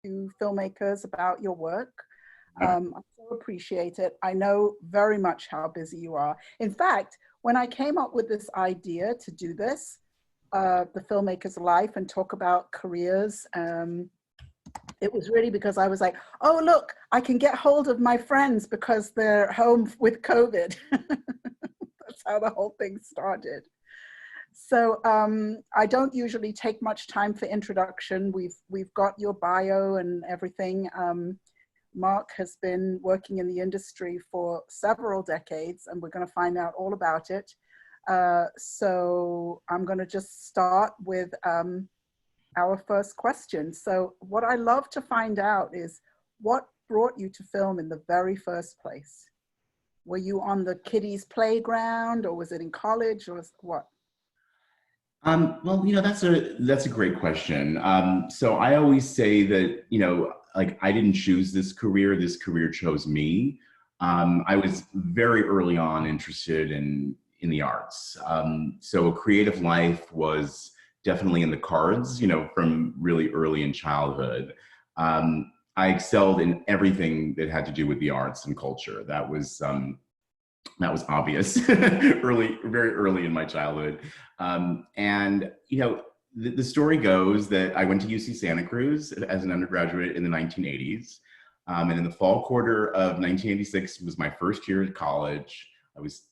to filmmakers about your work. I so appreciate it. I know very much how busy you are. In fact, when I came up with this idea to do this, the filmmaker's life and talk about careers, it was really because I was like, oh, look, I can get hold of my friends because they're home with COVID. That's how the whole thing started. So I don't usually take much time for introduction. We've got your bio and everything. Marc has been working in the industry for several decades, and we're going to find out all about it. So I'm going to just start with our first question. So what I love to find out is what brought you to film in the very first place? Were you on the kiddies' playground, or was it in college, or what? Well, that's a great question. So I always say that, like, I didn't choose this career chose me. I was very early on interested in the arts. So a creative life was definitely in the cards, from really early in childhood. I excelled in everything that had to do with the arts and culture. That was obvious very early in my childhood. The story goes that I went to UC Santa Cruz as an undergraduate in the 1980s. And in the fall quarter of 1986 was my first year at college. I was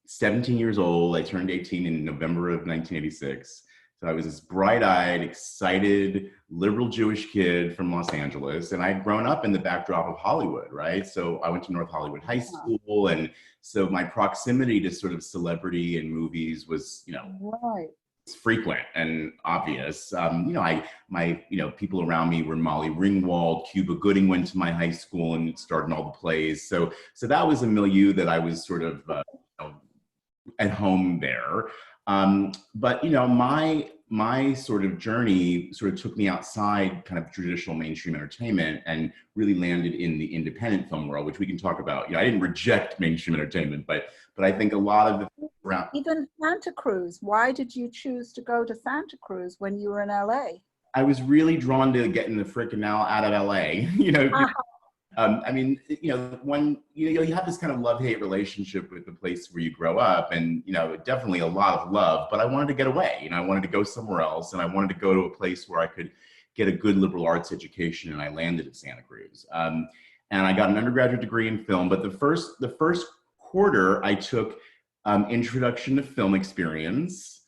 17 years old. I turned 18 in November of 1986. So I was this bright-eyed, excited, liberal Jewish kid from Los Angeles. And I'd grown up in the backdrop of Hollywood, right? So I went to North Hollywood High School. And so my proximity to sort of celebrity and movies was, right, frequent and obvious. People around me were Molly Ringwald, Cuba Gooding went to my high school and starred in all the plays. So that was a milieu that I was sort of at home there. But my sort of journey sort of took me outside kind of traditional mainstream entertainment and really landed in the independent film world, which we can talk about. I didn't reject mainstream entertainment, but I think a lot of the around. Even Santa Cruz. Why did you choose to go to Santa Cruz when you were in LA? I was really drawn to getting the frickin' out of LA. When you have this kind of love-hate relationship with the place where you grow up, and definitely a lot of love, but I wanted to get away. I wanted to go somewhere else, and I wanted to go to a place where I could get a good liberal arts education, and I landed at Santa Cruz. And I got an undergraduate degree in film, but the first quarter I took Introduction to Film Experience,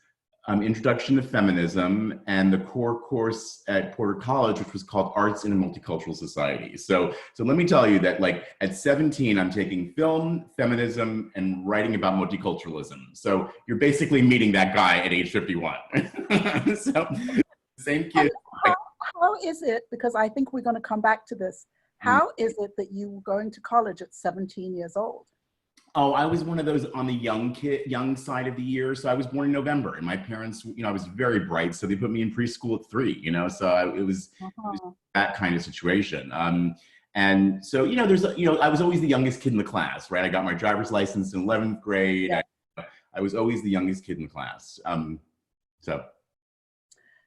Introduction to Feminism, and the core course at Porter College, which was called Arts in a Multicultural Society. So let me tell you that, like, at 17, I'm taking film, feminism, and writing about multiculturalism. So you're basically meeting that guy at age 51. So same kid. How is it, because I think we're going to come back to this, how is it that you were going to college at 17 years old? Oh, I was one of those on the young side of the year. So I was born in November, and my parents, I was very bright, so they put me in preschool at 3. So it was that kind of situation. And so there's I was always the youngest kid in the class, right? I got my driver's license in 11th grade. Yeah. I was always the youngest kid in the class.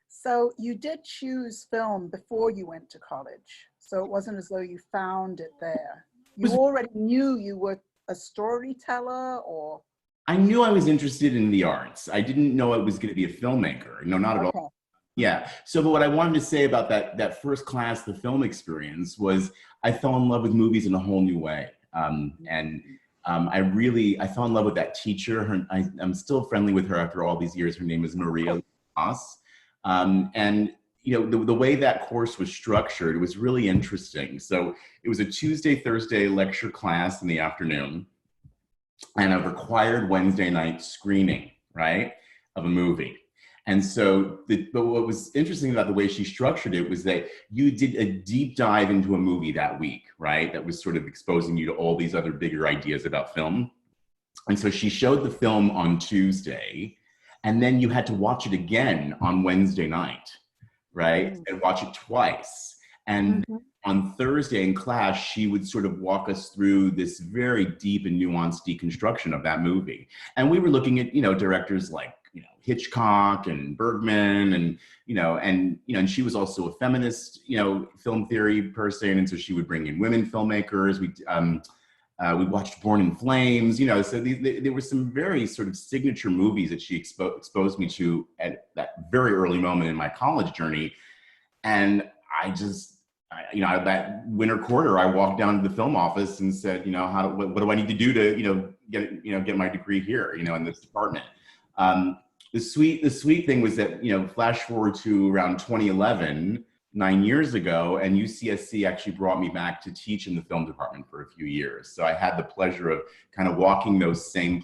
So you did choose film before you went to college. So it wasn't as though you found it there. You already knew you were a storyteller, or? I knew I was interested in the arts. I didn't know I was going to be a filmmaker. No, not at all. Yeah. So, but what I wanted to say about that first class, the film experience, was I fell in love with movies in a whole new way. I fell in love with that teacher. I'm still friendly with her after all these years. Her name is Maria Haas. The way that course was structured, it was really interesting. So it was a Tuesday, Thursday lecture class in the afternoon, and a required Wednesday night screening, right, of a movie. And so, but what was interesting about the way she structured it was that you did a deep dive into a movie that week, right, that was sort of exposing you to all these other bigger ideas about film. And so she showed the film on Tuesday, and then you had to watch it again on Wednesday night, right? And watch it twice. And on Thursday in class, she would sort of walk us through this very deep and nuanced deconstruction of that movie. And we were looking at, directors like Hitchcock and Bergman, and she was also a feminist, film theory person, and so she would bring in women filmmakers. We watched Born in Flames, so there were some very sort of signature movies that she exposed me to at that very early moment in my college journey. And that winter quarter, I walked down to the film office and said, what do I need to do to, get my degree here, in this department. The sweet thing was that, flash forward to around 2011, 9 years ago, and UCSC actually brought me back to teach in the film department for a few years. So I had the pleasure of kind of walking those same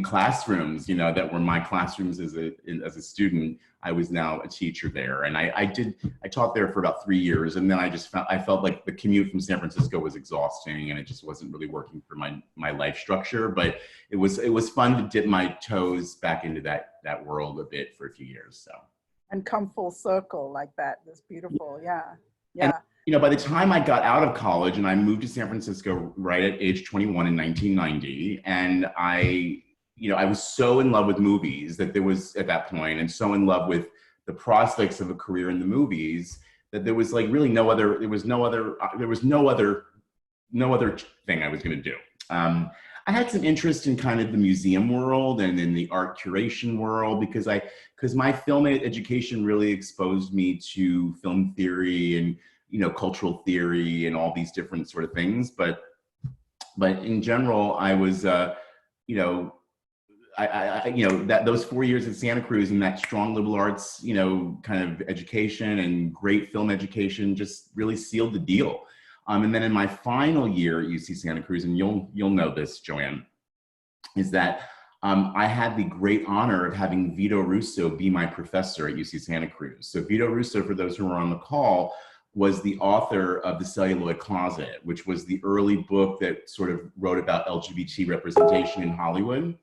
classrooms, that were my classrooms as a student. I was now a teacher there, and I taught there for about 3 years, and then I felt like the commute from San Francisco was exhausting, and it just wasn't really working for my life structure. But it was fun to dip my toes back into that world a bit for a few years. So. And come full circle like that. That's beautiful. Yeah. And, by the time I got out of college and I moved to San Francisco right at age 21 in 1990, and I was so in love with movies that there was at that point, and so in love with the prospects of a career in the movies, that there was like really no other thing I was going to do. I had some interest in kind of the museum world and in the art curation world because my film education really exposed me to film theory and, cultural theory and all these different sort of things. But in general, I was, that those 4 years at Santa Cruz and that strong liberal arts, kind of education and great film education just really sealed the deal. And then in my final year at UC Santa Cruz, and you'll know this, Joanne, is that I had the great honor of having Vito Russo be my professor at UC Santa Cruz. So Vito Russo, for those who are on the call, was the author of The Celluloid Closet, which was the early book that sort of wrote about LGBT representation in Hollywood.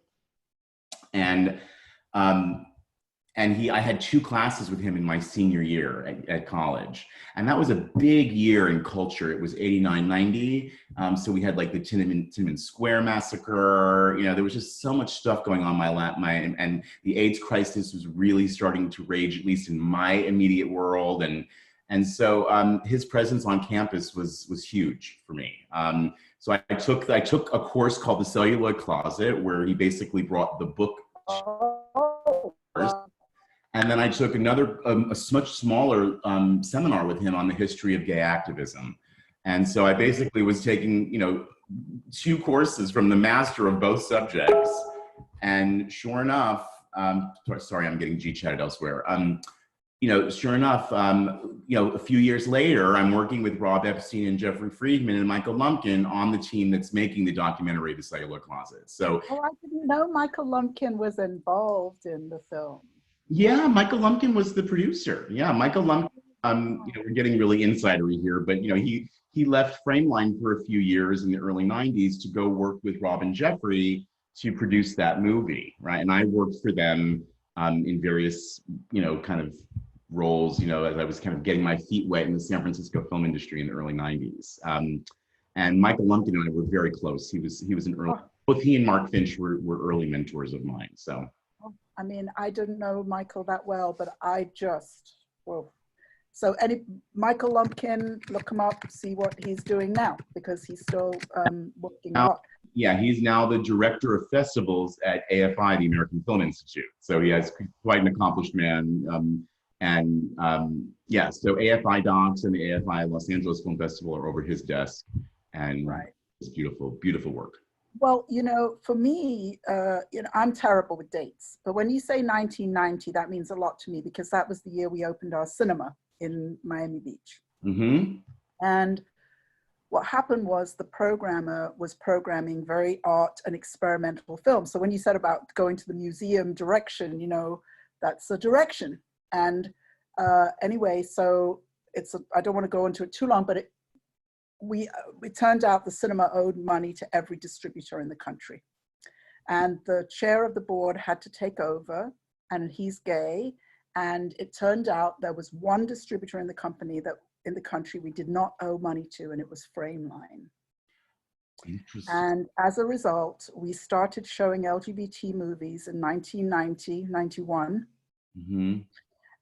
And I had 2 classes with him in my senior year at college. And that was a big year in culture. It was 89, 90. So we had like the Tiananmen Square massacre. There was just so much stuff going on and the AIDS crisis was really starting to rage, at least in my immediate world. And so his presence on campus was huge for me. So I took a course called The Celluloid Closet, where he basically brought the book. And then I took a much smaller seminar with him on the history of gay activism. And so I basically was taking, 2 courses from the master of both subjects. And sure enough, sorry, I'm getting G-chatted elsewhere. Sure enough, a few years later, I'm working with Rob Epstein and Jeffrey Friedman and Michael Lumpkin on the team that's making the documentary, The Celluloid Closet. So, I didn't know Michael Lumpkin was involved in the film. Yeah, Michael Lumpkin was the producer. Yeah, Michael Lumpkin, we're getting really insidery here, but he left Frameline for a few years in the early 90s to go work with Rob and Jeffrey to produce that movie, right? And I worked for them in various, kind of roles, as I was kind of getting my feet wet in the San Francisco film industry in the early 90s. And Michael Lumpkin and I were very close. He was an early, both he and Mark Finch were early mentors of mine, so. I mean, I didn't know Michael that well, but so Michael Lumpkin, look him up, see what he's doing now, because he's still working a lot. Yeah, he's now the director of festivals at AFI, the American Film Institute. So he has quite an accomplished man. So AFI Docs and the AFI Los Angeles Film Festival are over his desk, and it's beautiful, beautiful work. Well, for me, I'm terrible with dates, but when you say 1990, that means a lot to me, because that was the year we opened our cinema in Miami Beach. Mm-hmm. And what happened was the programmer was programming very art and experimental films. So when you said about going to the museum direction, that's a direction. And anyway, so I don't want to go into it too long, but it turned out the cinema owed money to every distributor in the country. And the chair of the board had to take over, and he's gay. And it turned out there was one distributor in the country we did not owe money to, and it was Frameline. Interesting. And as a result, we started showing LGBT movies in 1990, 91. Mm-hmm.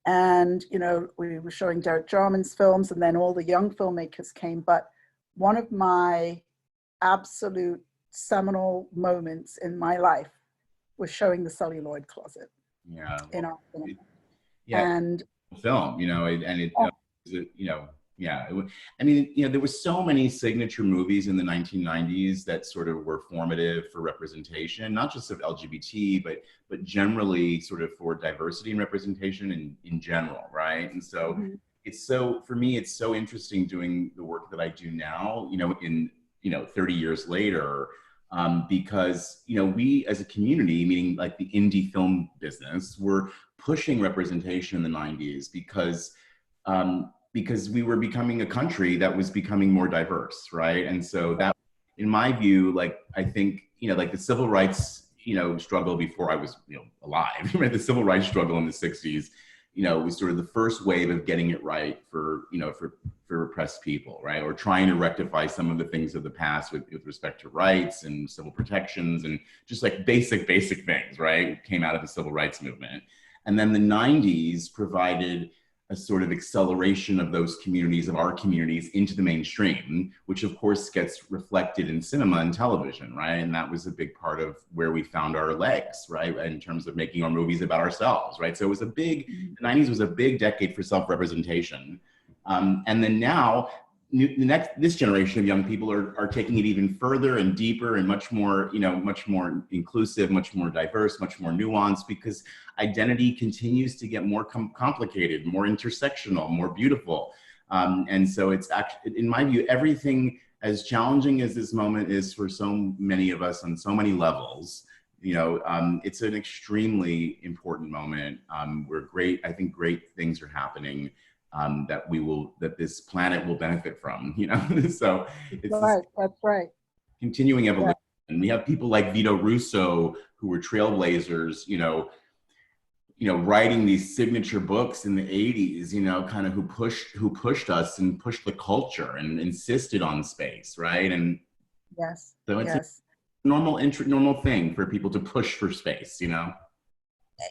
And, you know, we were showing Derek Jarman's films, and then all the young filmmakers came. But one of my absolute seminal moments in my life was showing The Celluloid Closet Yeah. in Well, our cinema. yeah. And Film, you know, and it, oh, you know, yeah. I mean, you know, there were so many signature movies in the 1990s that sort of were formative for representation, not just of LGBT, but generally sort of for diversity and representation in general, right? And so mhm. it's so, for me, it's so interesting doing the work that I do now, you know, in, you know, 30 years later, because, you know, we as a community, meaning like the indie film business, were pushing representation in the 90s because we were becoming a country that was becoming more diverse, right? And so that, in my view, like, I think, you know, like the civil rights, you know, struggle before I was, you know, alive, right? The civil rights struggle in the 60s, you know, was sort of the first wave of getting it right for, you know, for repressed people, right? Or trying to rectify some of the things of the past with respect to rights and civil protections and just like basic things, right? Came out of the civil rights movement. And then the 90s provided a sort of acceleration of those communities, of our communities, into the mainstream, which of course gets reflected in cinema and television, right? And that was a big part of where we found our legs, right? In terms of making our movies about ourselves, right? So it was the 90s was a big decade for self-representation. And then now, this generation of young people are taking it even further and deeper and much more, you know, much more inclusive, much more diverse, much more nuanced, because identity continues to get more complicated, more intersectional, more beautiful. And so it's actually, in my view, everything, as challenging as this moment is for so many of us on so many levels, you know, it's an extremely important moment. I think great things are happening. That this planet will benefit from, you know. So it's this Right, that's right. continuing Yeah. evolution. And we have people like Vito Russo, who were trailblazers, writing these signature books in the 80s, you know, kind of who pushed us and pushed the culture and insisted on space, right? And Yes, so it's yes. a normal thing for people to push for space, you know.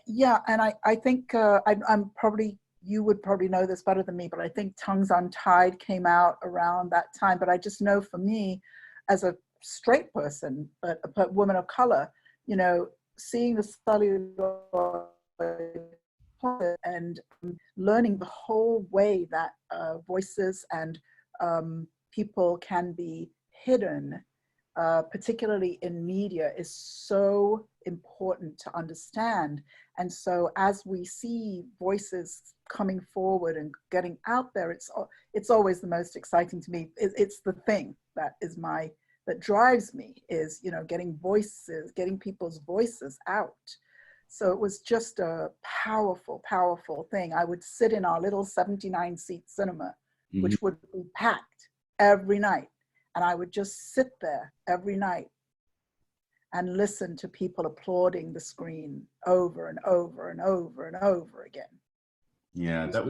Yeah, and I think I'm probably, you would probably know this better than me, but I think Tongues Untied came out around that time. But I just know for me, as a straight person, but a woman of color, you know, seeing the celluloid and learning the whole way that voices and people can be hidden, particularly in media, is so important to understand. And so as we see voices coming forward and getting out there, it's always the most exciting to me. It's the thing that drives me, is, you know, getting people's voices out. So it was just a powerful, powerful thing. I would sit in our little 79-seat cinema, which would be packed every night. And I would just sit there every night and listen to people applauding the screen over and over and over and over again. Yeah, that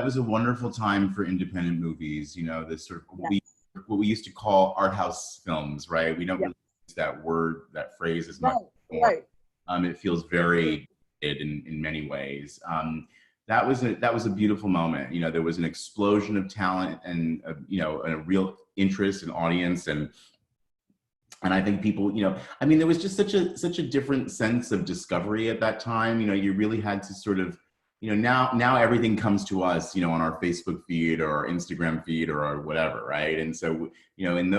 was a wonderful time for independent movies. You know, this sort of what we used to call art house films, right? We don't really use that phrase as much anymore. Right. It feels very in many ways. That was a beautiful moment. You know, there was an explosion of talent and a real interest in audience, and I think people, you know, I mean, there was just such a different sense of discovery at that time. You know, you really had to sort of, you know, now everything comes to us, you know, on our Facebook feed or our Instagram feed or our whatever, right? And so, you know, in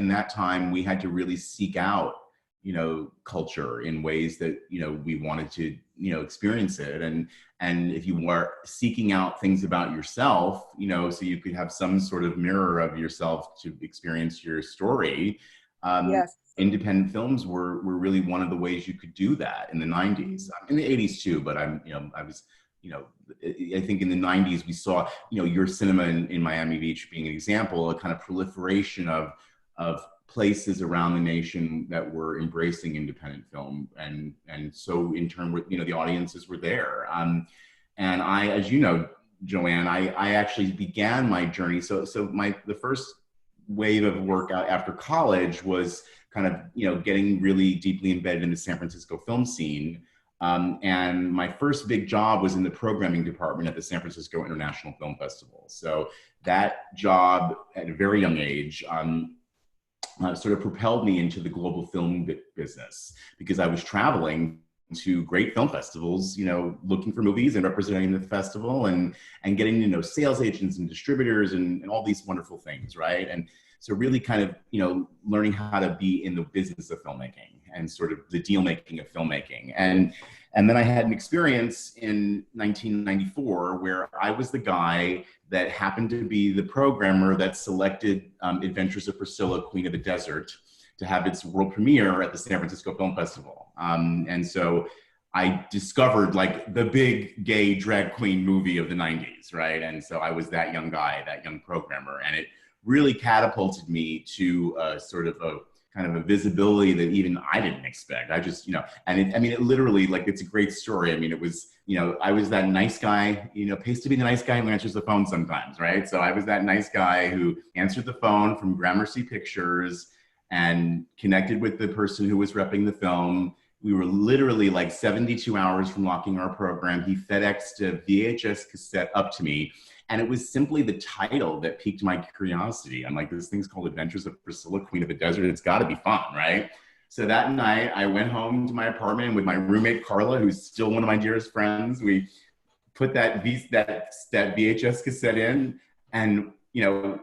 that time, we had to really seek out, you know, culture in ways that, you know, we wanted to, you know, experience it. And if you were seeking out things about yourself, you know, so you could have some sort of mirror of yourself to experience your story. Independent films were really one of the ways you could do that in the 90s, in the 80s too. But I think in the 90s we saw, you know, your cinema in Miami Beach being an example, a kind of proliferation of places around the nation that were embracing independent film, and so in turn, you know, the audiences were there. And I, as you know, Joanne, I actually began my journey. So the first wave of work out after college was kind of, getting really deeply embedded in the San Francisco film scene. And my first big job was in the programming department at the San Francisco International Film Festival. So that job at a very young age sort of propelled me into the global film business, because I was traveling to great film festivals, looking for movies and representing the festival, and getting to know sales agents and distributors and all these wonderful things, right? And so really kind of, learning how to be in the business of filmmaking and sort of the deal making of filmmaking. And then I had an experience in 1994 where I was the guy that happened to be the programmer that selected Adventures of Priscilla, Queen of the Desert, to have its world premiere at the San Francisco Film Festival. And so I discovered like the big gay drag queen movie of the 90s, right? And so I was that young guy, that young programmer, and it really catapulted me to sort of a kind of a visibility that even I didn't expect. I just, it literally, like, it's a great story. I mean, it was, I was that nice guy, pays to be the nice guy who answers the phone sometimes, right? So I was that nice guy who answered the phone from Gramercy Pictures and connected with the person who was repping the film. We were literally like 72 hours from locking our program. He FedExed a VHS cassette up to me, and it was simply the title that piqued my curiosity. I'm like, this thing's called Adventures of Priscilla, Queen of the Desert. It's got to be fun, right? So that night, I went home to my apartment with my roommate, Carla, who's still one of my dearest friends. We put that VHS cassette in and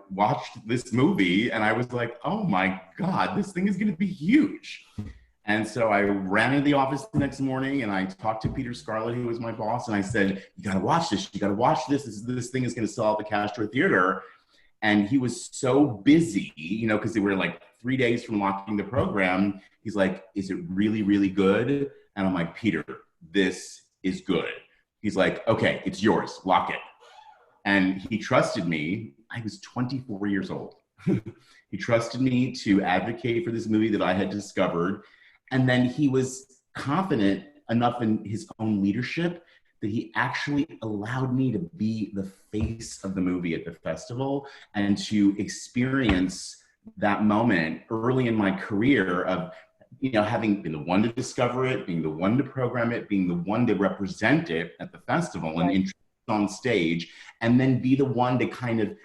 watched this movie, and I was like, oh my God, this thing is going to be huge. And so I ran into the office the next morning and I talked to Peter Scarlett, who was my boss, and I said, you got to watch this. You got to watch this. This thing is going to sell out the Castro Theater. And he was so busy, because they were like 3 days from locking the program. He's like, is it really, really good? And I'm like, Peter, this is good. He's like, okay, it's yours. Lock it. And he trusted me. I was 24 years old. He trusted me to advocate for this movie that I had discovered. And then he was confident enough in his own leadership that he actually allowed me to be the face of the movie at the festival and to experience that moment early in my career of, having been the one to discover it, being the one to program it, being the one to represent it at the festival and introduce it on stage, and then be the one to kind of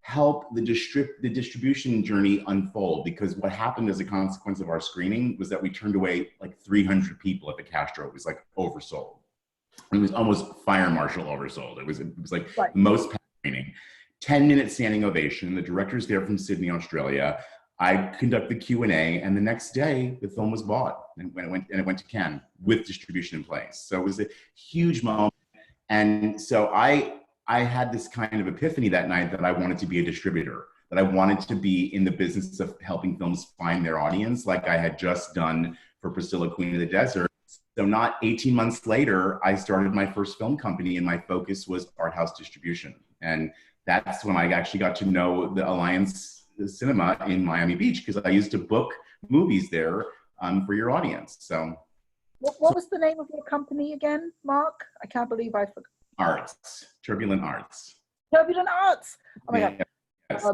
help the distribution journey unfold. Because what happened as a consequence of our screening was that we turned away like 300 people at the Castro. It was like oversold. It was almost fire marshal oversold. It was like most screening. 10-minute standing ovation. The director's there from Sydney, Australia. I conduct the Q&A, and the next day the film was bought and it went to Cannes with distribution in place. So it was a huge moment. And so I had this kind of epiphany that night that I wanted to be a distributor, that I wanted to be in the business of helping films find their audience, like I had just done for Priscilla, Queen of the Desert. So not 18 months later, I started my first film company, and my focus was art house distribution. And that's when I actually got to know the Alliance Cinema in Miami Beach, because I used to book movies there for your audience. So what was the name of your company again, Mark? I can't believe I forgot. Turbulent Arts. Turbulent Arts. Oh my God. Yes.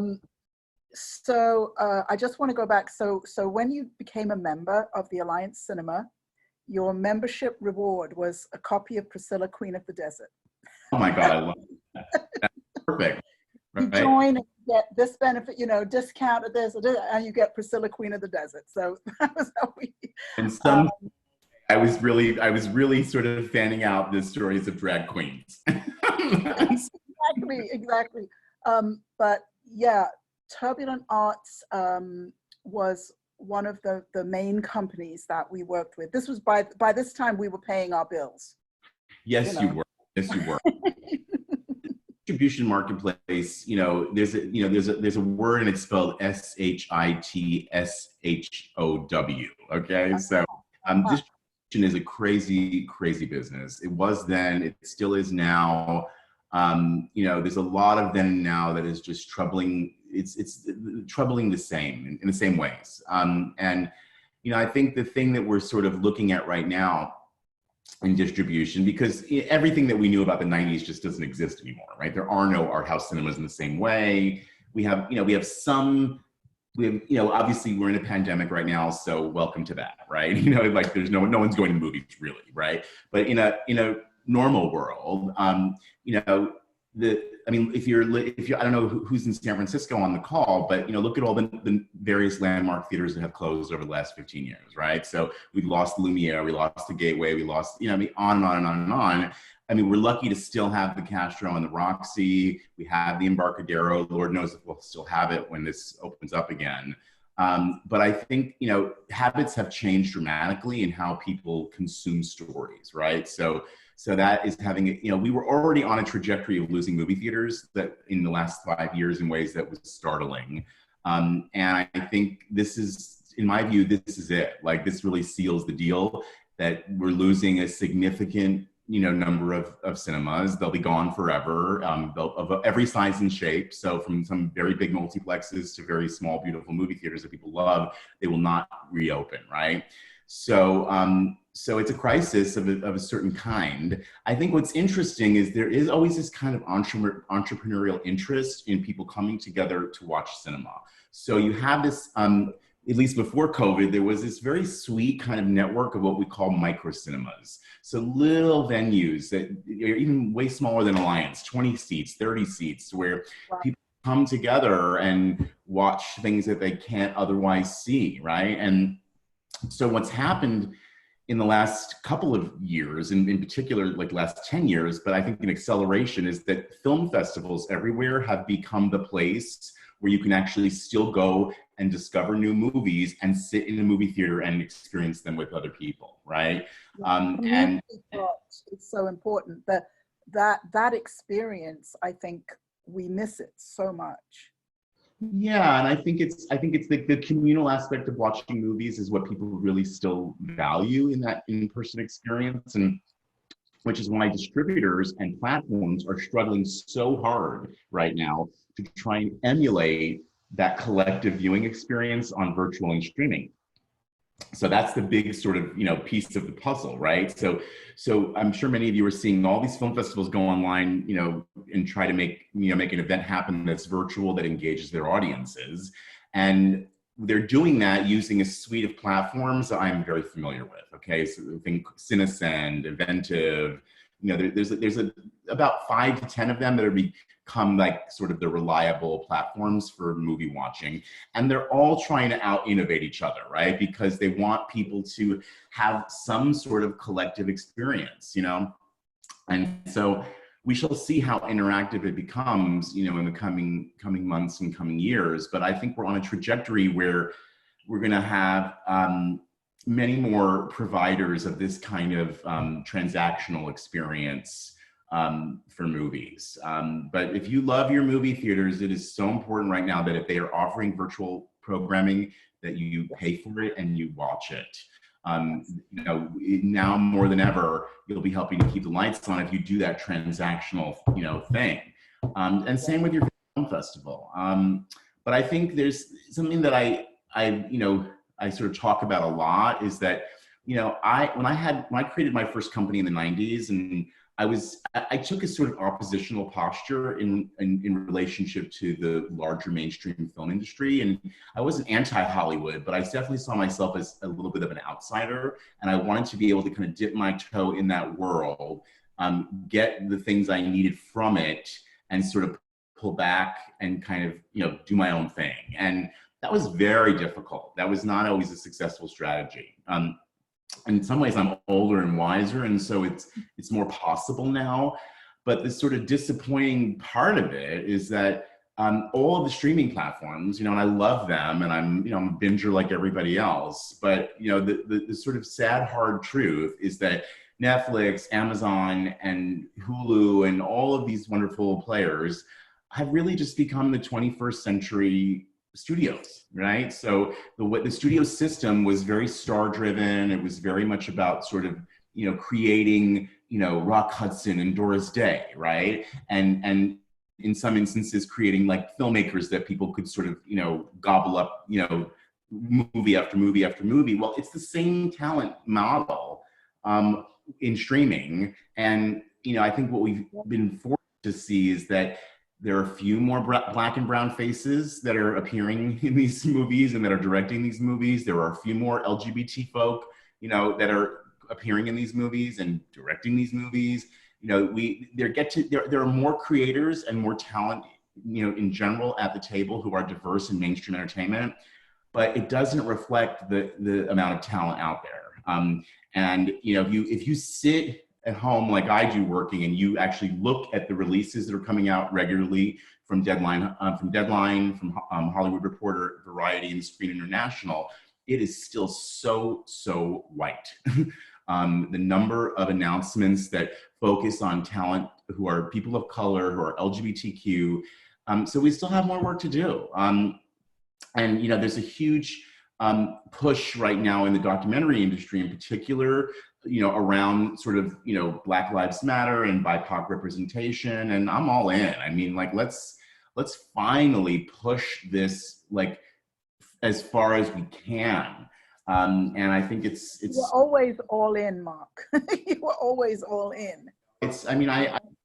So I just want to go back. So when you became a member of the Alliance Cinema, your membership reward was a copy of Priscilla, Queen of the Desert. Oh my God, I love that. That's perfect. You join and get this benefit, discount at this, and you get Priscilla, Queen of the Desert. So that was how we. And some. I was really sort of fanning out the stories of drag queens. Exactly. But yeah, Turbulent Arts was one of the main companies that we worked with. This was by this time we were paying our bills. Yes, you were. Yes, you were. Distribution marketplace, there's a word, and it's spelled SHITSHOW. Okay, so distribution is a crazy business. It was then, it still is now. There's a lot of then and now that is just troubling. It's troubling the same in the same ways. And I think the thing that we're sort of looking at right now in distribution, because everything that we knew about the 90s just doesn't exist anymore, right? There are no art house cinemas in the same way. We have some we have, obviously we're in a pandemic right now, so welcome to that, right? Like there's no one's going to movies really, right? But in a normal world, if you I don't know who's in San Francisco on the call, but look at all the various landmark theaters that have closed over the last 15 years, right? So we lost Lumiere, we lost the Gateway, we lost, on and on and on and on. We're lucky to still have the Castro and the Roxy. We have the Embarcadero. Lord knows if we'll still have it when this opens up again. But I think, habits have changed dramatically in how people consume stories, right? So that is having, we were already on a trajectory of losing movie theaters that in the last 5 years in ways that was startling. And I think this is, in my view, this is it. Like this really seals the deal that we're losing a significant number of cinemas. They'll be gone forever, of every size and shape. So from some very big multiplexes to very small, beautiful movie theaters that people love, they will not reopen, right? So it's a crisis of a certain kind. I think what's interesting is there is always this kind of entrepreneurial interest in people coming together to watch cinema. So you have this, at least before COVID, there was this very sweet kind of network of what we call micro cinemas. So little venues that are even way smaller than Alliance, 20 seats, 30 seats, where people come together and watch things that they can't otherwise see, right? And so what's happened in the last couple of years, and in particular, like last 10 years, but I think an acceleration, is that film festivals everywhere have become the place where you can actually still go and discover new movies and sit in a movie theater and experience them with other people, right? And it's so important that experience. I think we miss it so much. Yeah, and I think it's the communal aspect of watching movies is what people really still value in that in-person experience, and which is why distributors and platforms are struggling so hard right now to try and emulate that collective viewing experience on virtual and streaming. So that's the big sort of, piece of the puzzle, right? So I'm sure many of you are seeing all these film festivals go online, and try to make an event happen that's virtual, that engages their audiences. And they're doing that using a suite of platforms that I'm very familiar with. Okay, so think CineSend, Inventive. There's about 5 to 10 of them that are become like sort of the reliable platforms for movie watching, and they're all trying to out innovate each other, right? Because they want people to have some sort of collective experience, And so we shall see how interactive it becomes, in the coming months and coming years. But I think we're on a trajectory where we're going to have many more providers of this kind of transactional experience for movies. But if you love your movie theaters, it is so important right now that if they are offering virtual programming, that you pay for it and you watch it. Now more than ever, you'll be helping to keep the lights on if you do that transactional, thing. And same with your film festival. But I think there's something that I sort of talk about a lot is that, when I created my first company in the 90s, and I took a sort of oppositional posture in relationship to the larger mainstream film industry. And I wasn't anti-Hollywood, but I definitely saw myself as a little bit of an outsider. And I wanted to be able to kind of dip my toe in that world, get the things I needed from it, and sort of pull back and kind of, do my own thing. And that was very difficult. That was not always a successful strategy. In some ways I'm older and wiser, and so it's more possible now. But the sort of disappointing part of it is that all of the streaming platforms, and I love them, and I'm a binger like everybody else, but the sort of sad hard truth is that Netflix, Amazon, and Hulu, and all of these wonderful players have really just become the 21st century studios, right? So the studio system was very star driven. It was very much about sort of, creating, Rock Hudson and Doris Day, right? And in some instances creating like filmmakers that people could sort of, gobble up, movie after movie after movie. Well, it's the same talent model in streaming. And, I think what we've been forced to see is that There are a few more black and brown faces that are appearing in these movies and that are directing these movies. There are a few more LGBT folk, you know, that are appearing in these movies and directing these movies. You know, there are more creators and more talent, you know, in general at the table who are diverse in mainstream entertainment, but it doesn't reflect the amount of talent out there. And you know, if you sit at home like I do working and you actually look at the releases that are coming out regularly from Deadline, from Hollywood Reporter, Variety, and Screen International, it is still so white. The number of announcements that focus on talent who are people of color, who are LGBTQ, so we still have more work to do. And you know, there's a huge push right now in the documentary industry in particular, you know, around sort of, you know, Black Lives Matter and BIPOC representation, and I'm all in. I mean, like, let's finally push this like as far as we can. And I think it's You're always all in, Mark. You were always all in. I mean,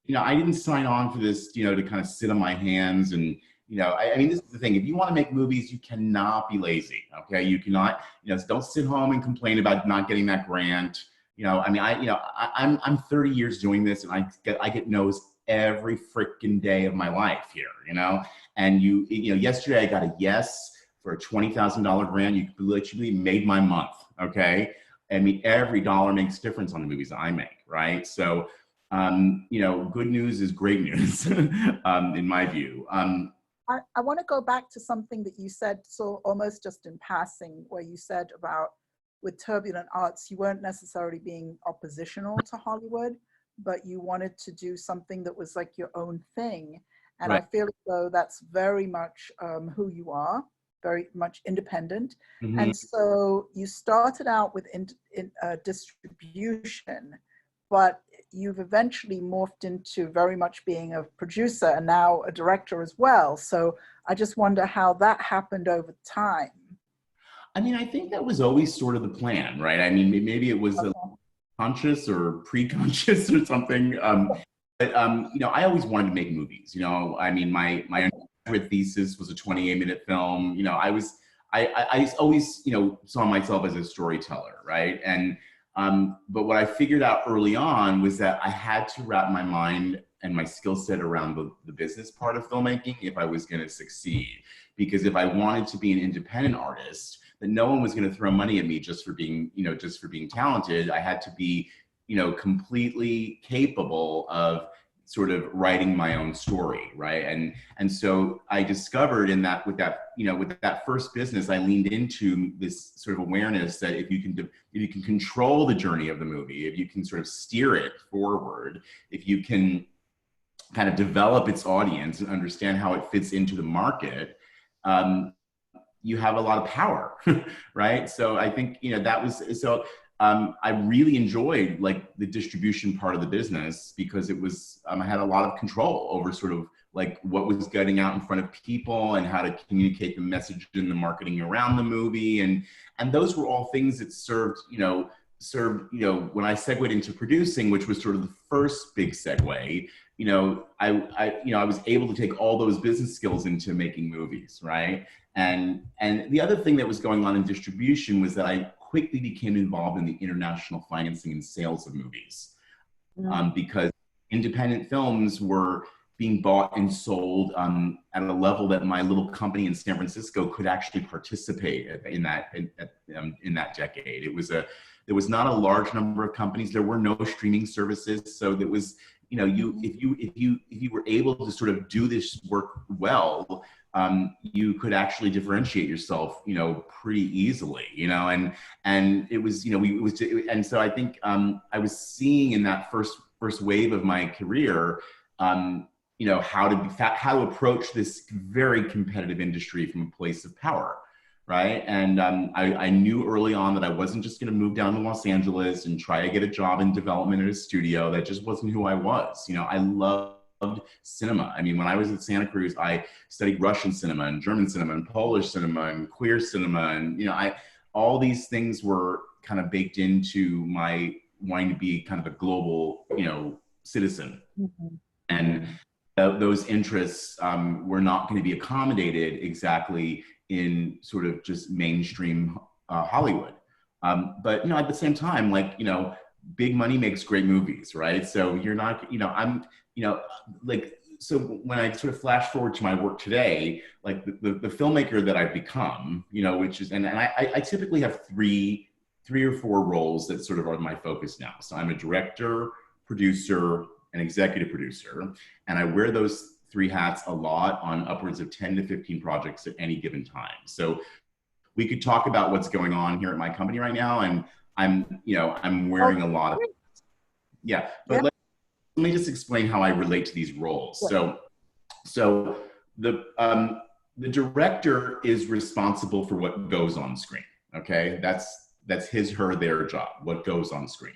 you know, I didn't sign on for this, you know, to kind of sit on my hands and, you know, I mean, this is the thing. If you want to make movies, you cannot be lazy. Okay, you cannot, you know, don't sit home and complain about not getting that grant. You know, I mean, I'm 30 years doing this, and I get no's every freaking day of my life here. You know, and you know, yesterday I got a yes for a $20,000 grant. You literally made my month. Okay, I mean, every dollar makes a difference on the movies that I make, right? So, you know, good news is great news, in my view. I want to go back to something that you said, so almost just in passing, where you said about with Turbulent Arts, you weren't necessarily being oppositional to Hollywood, but you wanted to do something that was like your own thing. And Right. I feel as though that's very much who you are, very much independent. Mm-hmm. And so you started out with distribution, but you've eventually morphed into very much being a producer and now a director as well. So I just wonder how that happened over time. I mean, I think that was always sort of the plan, right? I mean, maybe it was a conscious or pre-conscious or something. But you know, I always wanted to make movies. You know, I mean, my undergraduate thesis was a 28-minute film. You know, I always, you know, saw myself as a storyteller, right? And but what I figured out early on was that I had to wrap my mind and my skill set around the business part of filmmaking if I was going to succeed. Because if I wanted to be an independent artist, then no one was going to throw money at me just for being, you know, just for being talented. I had to be, you know, completely capable of sort of writing my own story, right? And so I discovered in that, with that first business, I leaned into this sort of awareness that if you can control the journey of the movie, if you can sort of steer it forward, if you can kind of develop its audience and understand how it fits into the market, you have a lot of power, right? So I think, you know, that was, so I really enjoyed like the distribution part of the business because it was, I had a lot of control over sort of like what was getting out in front of people and how to communicate the message and the marketing around the movie. And those were all things that served, when I segued into producing, which was sort of the first big segue, you know, I was able to take all those business skills into making movies, right? And the other thing that was going on in distribution was that I quickly became involved in the international financing and sales of movies, because independent films were being bought and sold at a level that my little company in San Francisco could actually participate in that decade. There was not a large number of companies. There were no streaming services, so there was, you know, if you were able to sort of do this work well, you could actually differentiate yourself, you know, pretty easily, you know, and it was, you know, and so I think I was seeing in that first wave of my career, you know, how to approach this very competitive industry from a place of power, right? And I knew early on that I wasn't just going to move down to Los Angeles and try to get a job in development at a studio. That just wasn't who I was. You know, I loved cinema. I mean, when I was at Santa Cruz, I studied Russian cinema and German cinema and Polish cinema and queer cinema. And, you know, all these things were kind of baked into my wanting to be kind of a global, you know, citizen. And those interests were not going to be accommodated exactly in sort of just mainstream Hollywood. But, you know, at the same time, like, you know, big money makes great movies, right? So you're not, you know, I'm, you know, like, so when I sort of flash forward to my work today, like the filmmaker that I've become, you know, which is, and I typically have three or four roles that sort of are my focus now. So I'm a director, producer, and executive producer. And I wear those three hats a lot on upwards of 10 to 15 projects at any given time. So we could talk about what's going on here at my company right now. And I'm, you know, I'm wearing a lot of, yeah, but let me just explain how I relate to these roles. So the director is responsible for what goes on screen. Okay, that's his, her, their job, what goes on screen.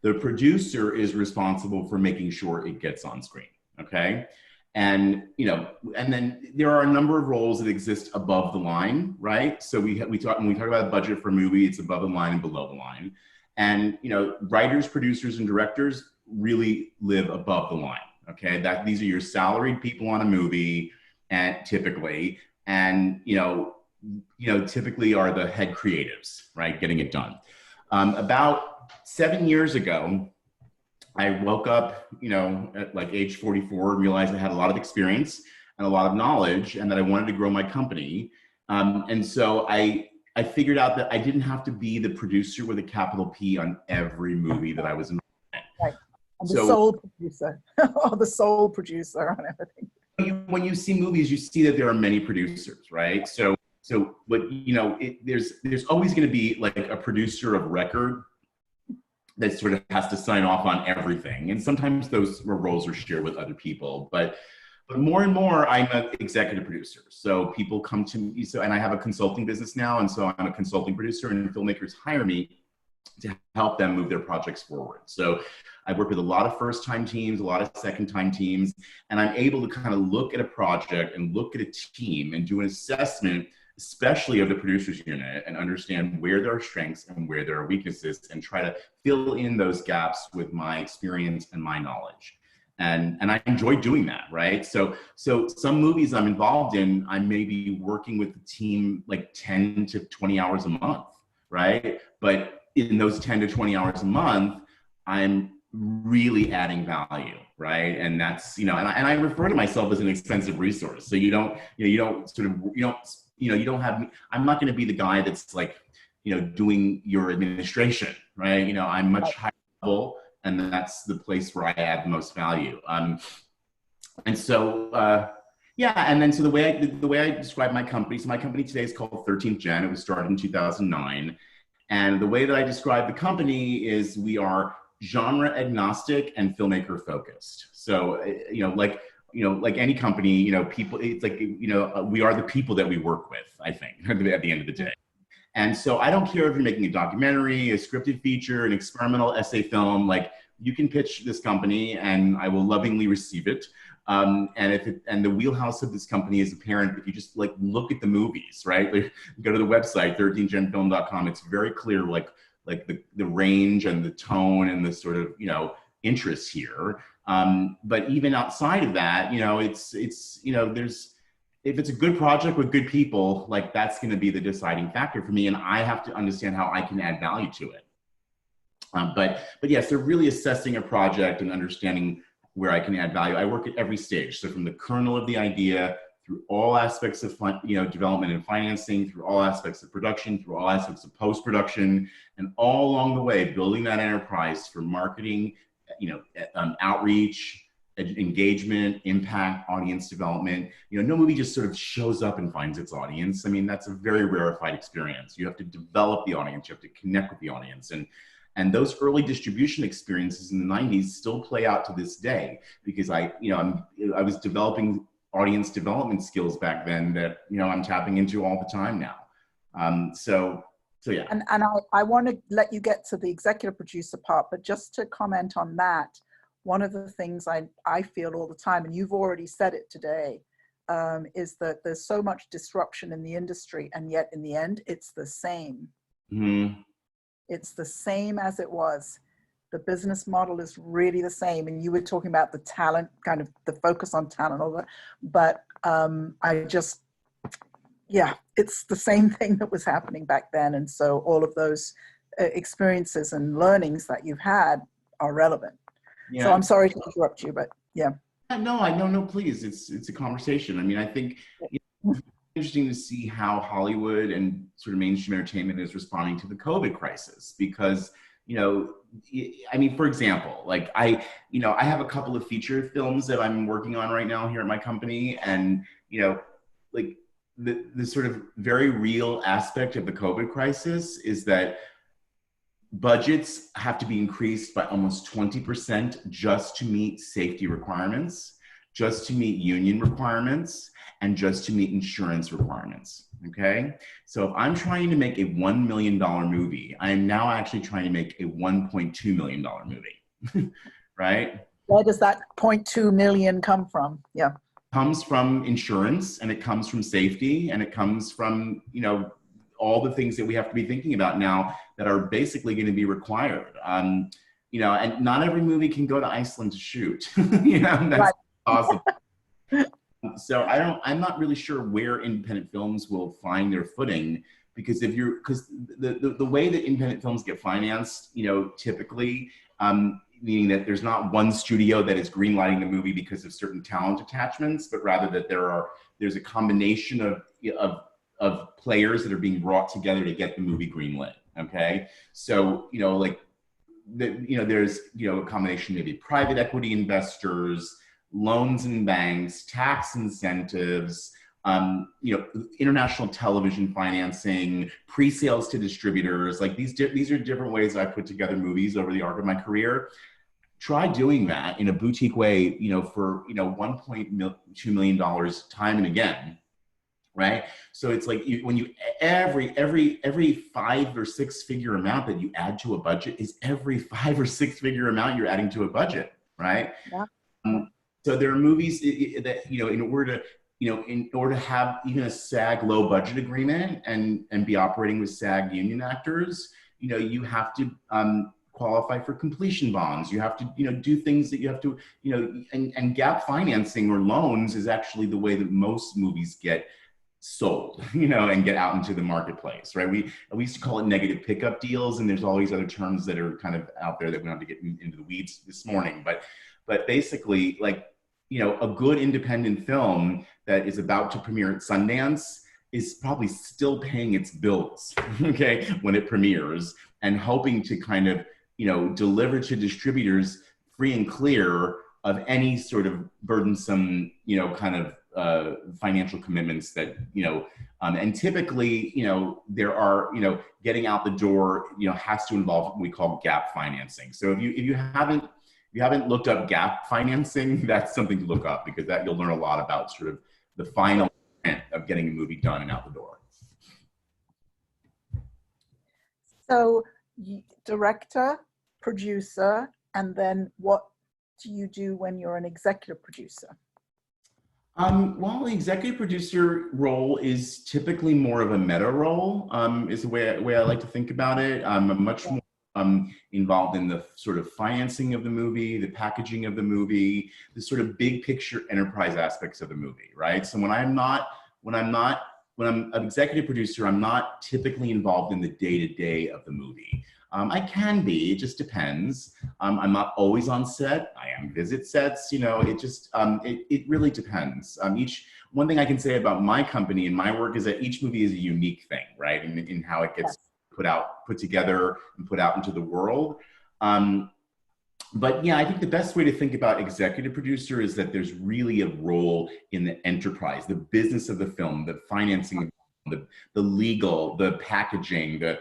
The producer is responsible for making sure it gets on screen. Okay, and you know, and then there are a number of roles that exist above the line, right? So when we talk about a budget for a movie, it's above the line and below the line. And you know, writers, producers, and directors really live above the line. Okay, that these are your salaried people on a movie, and typically, and you know, typically are the head creatives, right, getting it done. About 7 years ago, I woke up, you know, at like age 44, and realized I had a lot of experience and a lot of knowledge, and that I wanted to grow my company. And so I figured out that I didn't have to be the producer with a capital P on every movie that I was involved in. Right. I'm the sole producer, or the sole producer on everything. When you see movies, you see that there are many producers, right? So, but you know, there's always going to be like a producer of record that sort of has to sign off on everything, and sometimes those roles are shared with other people. But more and more, I'm an executive producer. So people come to me. So, and I have a consulting business now, and so I'm a consulting producer, and filmmakers hire me to help them move their projects forward. So I work with a lot of first-time teams, a lot of second-time teams, and I'm able to kind of look at a project and look at a team and do an assessment, especially of the producers unit, and understand where there are strengths and where there are weaknesses, and try to fill in those gaps with my experience and my knowledge. And I enjoy doing that, right? So some movies I'm involved in, I may be working with the team like 10 to 20 hours a month, right? But in those 10 to 20 hours a month, I'm really adding value, right? And that's, you know, and I refer to myself as an expensive resource. So you don't have, I'm not going to be the guy that's like, you know, doing your administration, right? You know, I'm much higher level, and that's the place where I add the most value. And so, yeah, and then so the way I describe my company, so my company today is called 13th Gen. It was started in 2009. And the way that I describe the company is we are genre agnostic and filmmaker focused. So, you know, like any company, you know, people, it's like, you know, we are the people that we work with, I think, at the end of the day. And so I don't care if you're making a documentary, a scripted feature, an experimental essay film, like you can pitch this company and I will lovingly receive it. And the wheelhouse of this company is apparent if you just like look at the movies, right? Like, go to the website, 13genfilm.com. It's very clear, like the range and the tone and the sort of, you know, interests here. But even outside of that, you know, it's, you know, if it's a good project with good people, like that's going to be the deciding factor for me. And I have to understand how I can add value to it. But yes, they're really assessing a project and understanding where I can add value. I work at every stage. So from the kernel of the idea, through all aspects of development and financing, through all aspects of production, through all aspects of post-production, and all along the way, building that enterprise for marketing, you know, outreach, engagement, impact, audience development. You know, no movie just sort of shows up and finds its audience. I mean, that's a very rarefied experience. You have to develop the audience. You have to connect with the audience. And those early distribution experiences in the 90s still play out to this day, because I was developing audience development skills back then that, you know, I'm tapping into all the time now. So yeah. And I want to let you get to the executive producer part, but just to comment on that, one of the things I feel all the time, and you've already said it today, is that there's so much disruption in the industry, and yet in the end, it's the same. Mm-hmm. It's the same as it was. The business model is really the same. And you were talking about the talent, kind of the focus on talent, all that. But yeah, it's the same thing that was happening back then. And so all of those experiences and learnings that you've had are relevant. Yeah. So I'm sorry to interrupt you, but yeah. No, please. It's a conversation. I mean, I think it's interesting to see how Hollywood and sort of mainstream entertainment is responding to the COVID crisis, because, I mean, for example, like I have a couple of feature films that I'm working on right now here at my company, and, like the sort of very real aspect of the COVID crisis is that budgets have to be increased by almost 20% just to meet safety requirements, just to meet union requirements, and just to meet insurance requirements, okay? So if I'm trying to make a $1 million movie, I am now actually trying to make a $1.2 million movie, right? Where does that 0.2 million come from? Yeah. Comes from insurance, and it comes from safety, and it comes from, all the things that we have to be thinking about now that are basically going to be required. And not every movie can go to Iceland to shoot. That's awesome. So I'm not really sure where independent films will find their footing, because the way that independent films get financed, typically, meaning that there's not one studio that is greenlighting the movie because of certain talent attachments, but rather that there's a combination of players that are being brought together to get the movie greenlit. Okay, so there's a combination, maybe private equity investors, loans and banks, tax incentives, international television financing, pre-sales to distributors. Like these are different ways I put together movies over the arc of my career. Try doing that in a boutique way, for $1.2 million time and again. Right. So it's like when you every 5 or 6 figure amount that you add to a budget is every 5 or 6 figure amount you're adding to a budget. Right. Yeah. So there are movies that, in order to have even a SAG low budget agreement and be operating with SAG union actors, you have to qualify for completion bonds. You have to, do things that you have to, and gap financing or loans is actually the way that most movies get sold, and get out into the marketplace, right? We used to call it negative pickup deals, and there's all these other terms that are kind of out there that we don't have to get into the weeds this morning. But basically, like, a good independent film that is about to premiere at Sundance is probably still paying its bills, okay, when it premieres, and hoping to kind of, deliver to distributors free and clear of any sort of burdensome, kind of financial commitments that, and typically, there are, getting out the door, has to involve what we call gap financing. So if you haven't looked up gap financing, that's something to look up, because that you'll learn a lot about sort of the final end of getting a movie done and out the door. So director, producer, and then what do you do when you're an executive producer? Well, the executive producer role is typically more of a meta role, is the way I like to think about it. I'm much more involved in the sort of financing of the movie, the packaging of the movie, the sort of big picture enterprise aspects of the movie, right? So when I'm an executive producer, I'm not typically involved in the day-to-day of the movie. I can be, it just depends. I'm not always on set. I am visit sets, it just, it really depends. One thing I can say about my company and my work is that each movie is a unique thing, right? In how it gets put together and put out into the world. But yeah, I think the best way to think about executive producer is that there's really a role in the enterprise, the business of the film, the financing, the legal, the packaging, the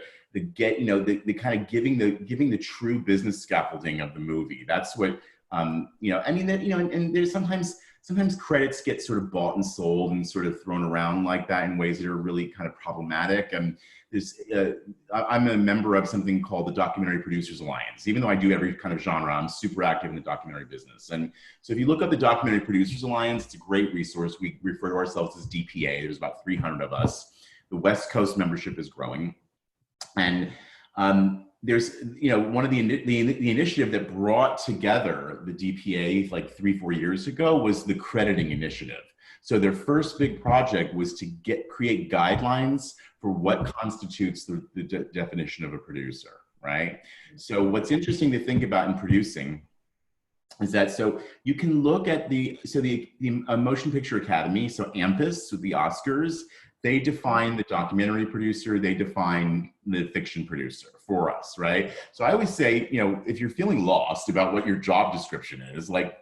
kind of giving the true business scaffolding of the movie. That's what, and there's sometimes credits get sort of bought and sold and sort of thrown around like that in ways that are really kind of problematic. And I'm a member of something called the Documentary Producers Alliance. Even though I do every kind of genre, I'm super active in the documentary business. And so if you look up the Documentary Producers Alliance, it's a great resource. We refer to ourselves as DPA. There's about 300 of us. The West Coast membership is growing. And there's, you know, one of the initiative that brought together the DPA like 3-4 years ago was the crediting initiative. So their first big project was to create guidelines for what constitutes the definition of a producer, right? So what's interesting to think about in producing is that, so you can look at the Motion Picture Academy, so AMPAS with the Oscars, they define the documentary producer, they define the fiction producer for us, right? So I always say, you know, if you're feeling lost about what your job description is, like,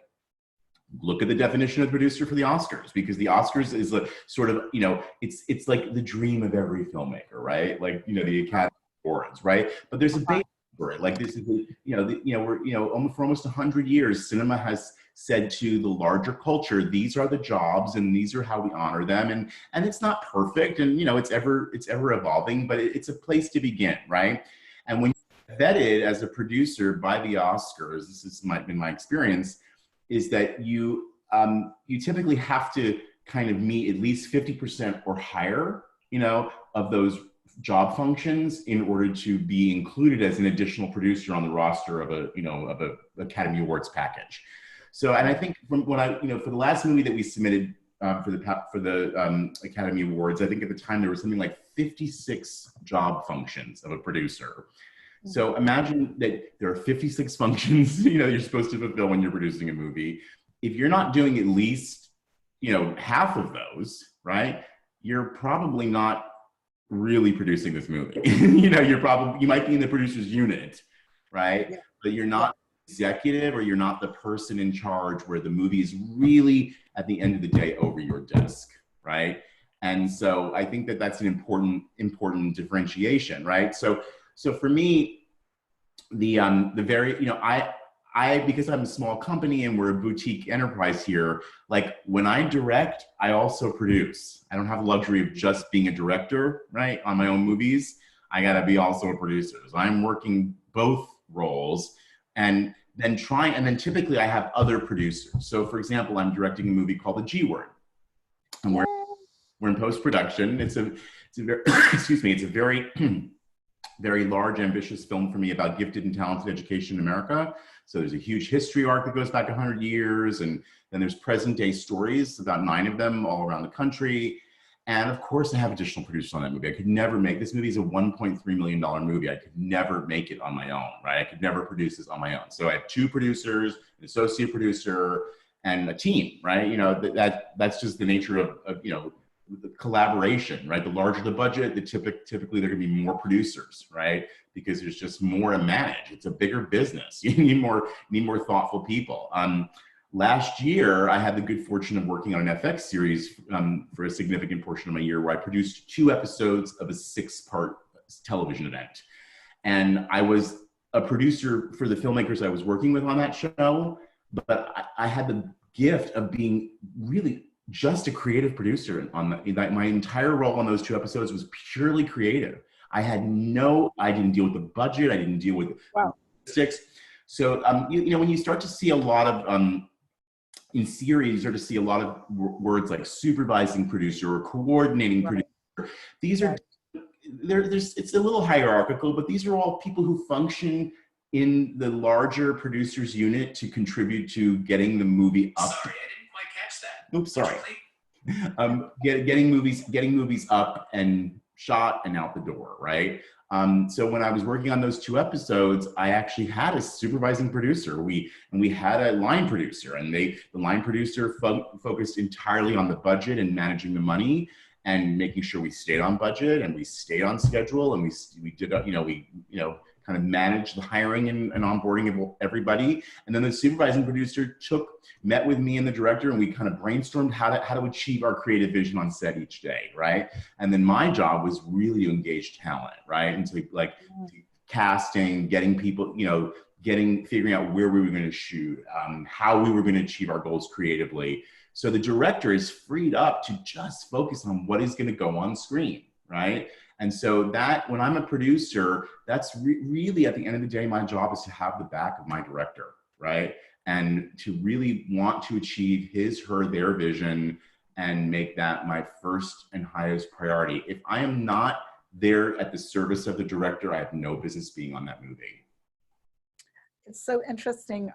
look at the definition of producer for the Oscars, because the Oscars is a sort of, you know, it's like the dream of every filmmaker, right? Like, you know, the Academy Awards, right? But there's a base for it. Like, this is, for almost 100 years, cinema has said to the larger culture, these are the jobs and these are how we honor them. And it's not perfect, and, you know, it's ever evolving, but it's a place to begin, right? And when you're vetted as a producer by the Oscars, this has been my experience, is that you typically have to kind of meet at least 50% or higher, you know, of those job functions in order to be included as an additional producer on the roster of a Academy Awards package. So, and I think from when for the last movie that we submitted for the Academy Awards, I think at the time there was something like 56 job functions of a producer. So imagine that there are 56 functions, you know, you're supposed to fulfill when you're producing a movie. If you're not doing at least, you know, half of those, right, you're probably not really producing this movie. You know, you might be in the producer's unit, right? Yeah. But you're not executive, or you're not the person in charge where the movie is really, at the end of the day, over your desk, right? And so I think that that's an important differentiation, right? So for me, the very, you know, I because I'm a small company and we're a boutique enterprise here, like, when I direct, I also produce. I don't have the luxury of just being a director, right, on my own movies. I gotta be also a producer. So I'm working both roles, and then typically I have other producers. So for example, I'm directing a movie called The G Word, and we're in post-production. It's a very, excuse me, it's a very, very large, ambitious film for me about gifted and talented education in America. So there's a huge history arc that goes back 100 years, and then there's present day stories, about 9 of them all around the country. And of course I have additional producers on that movie. I could never make, this movie is a $1.3 million movie. I could never make it on my own, right? I could never produce this on my own. So I have 2 producers, an associate producer, and a team, right? You know, that's just the nature of you know, the collaboration, right? The larger the budget, typically there can be more producers, right? Because there's just more to manage. It's a bigger business. You need more thoughtful people. Last year, I had the good fortune of working on an FX series for a significant portion of my year, where I produced 2 episodes of a 6-part television event. And I was a producer for the filmmakers I was working with on that show, but I had the gift of being really just a creative producer on my entire role on those 2 episodes was purely creative. I didn't deal with the budget. I didn't deal with logistics. So, you know, when you start to see a lot of, in series, you start to see a lot of words like supervising producer or coordinating producer. These are, it's a little hierarchical, but these are all people who function in the larger producer's unit to contribute to getting the movie up. Sorry, I didn't quite catch that. Oops, sorry. Getting movies up and shot and out the door, right? So when I was working on those 2 episodes, I actually had a supervising producer. We had a line producer, and the line producer focused entirely on the budget and managing the money and making sure we stayed on budget and we stayed on schedule, and we did, kind of managed the hiring and onboarding of everybody. And then the supervising producer met with me and the director, and we kind of brainstormed how to achieve our creative vision on set each day, right? And then my job was really to engage talent, right? And to casting, getting people, figuring out where we were going to shoot, how we were going to achieve our goals creatively. So the director is freed up to just focus on what is going to go on screen, right? And so that, when I'm a producer, that's really, at the end of the day, my job is to have the back of my director, right? And to really want to achieve their vision and make that my first and highest priority. If I am not they're at the service of the director. I have no business being on that movie. It's so interesting,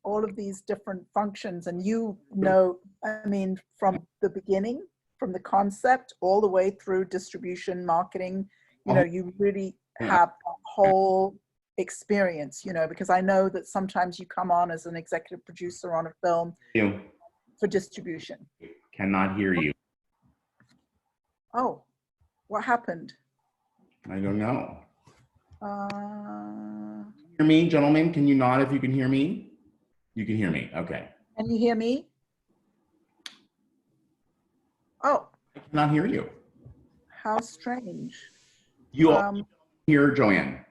all of these different functions, and you know, I mean, from the beginning, from the concept all the way through distribution, marketing, you know, you really have a whole experience, you know, because I know that sometimes you come on as an executive producer on a film for distribution. Cannot hear you. Oh, what happened? I don't know. Hear me, gentlemen? Can you nod if you can hear me? You can hear me. Okay. Can you hear me? Oh. I cannot hear you. How strange. You all hear Joanne?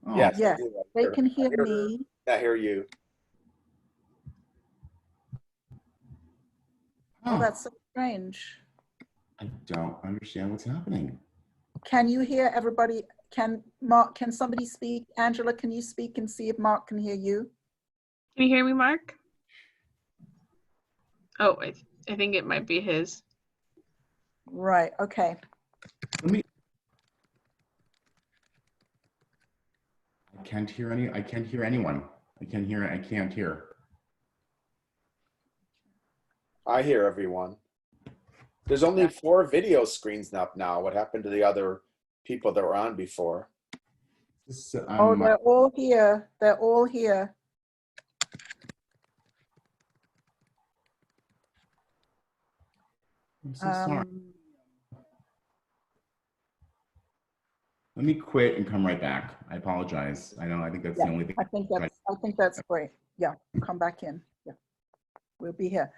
Oh. Yes. Yes, they can hear me. I hear you. Oh, that's so strange. I don't understand what's happening. Can you hear everybody? Can Mark, can somebody speak? Angela, can you speak and see if Mark can hear you? Can you hear me, Mark? Oh, I think it might be his. Right, okay. I can't hear anyone. I can't hear. I hear everyone. There's only 4 video screens up now. What happened to the other people that were on before? Oh, they're all here. They're all here. I'm so sorry. Let me quit and come right back. I apologize. I think that's the only thing. I think that's great. Yeah, come back in. Yeah, we'll be here.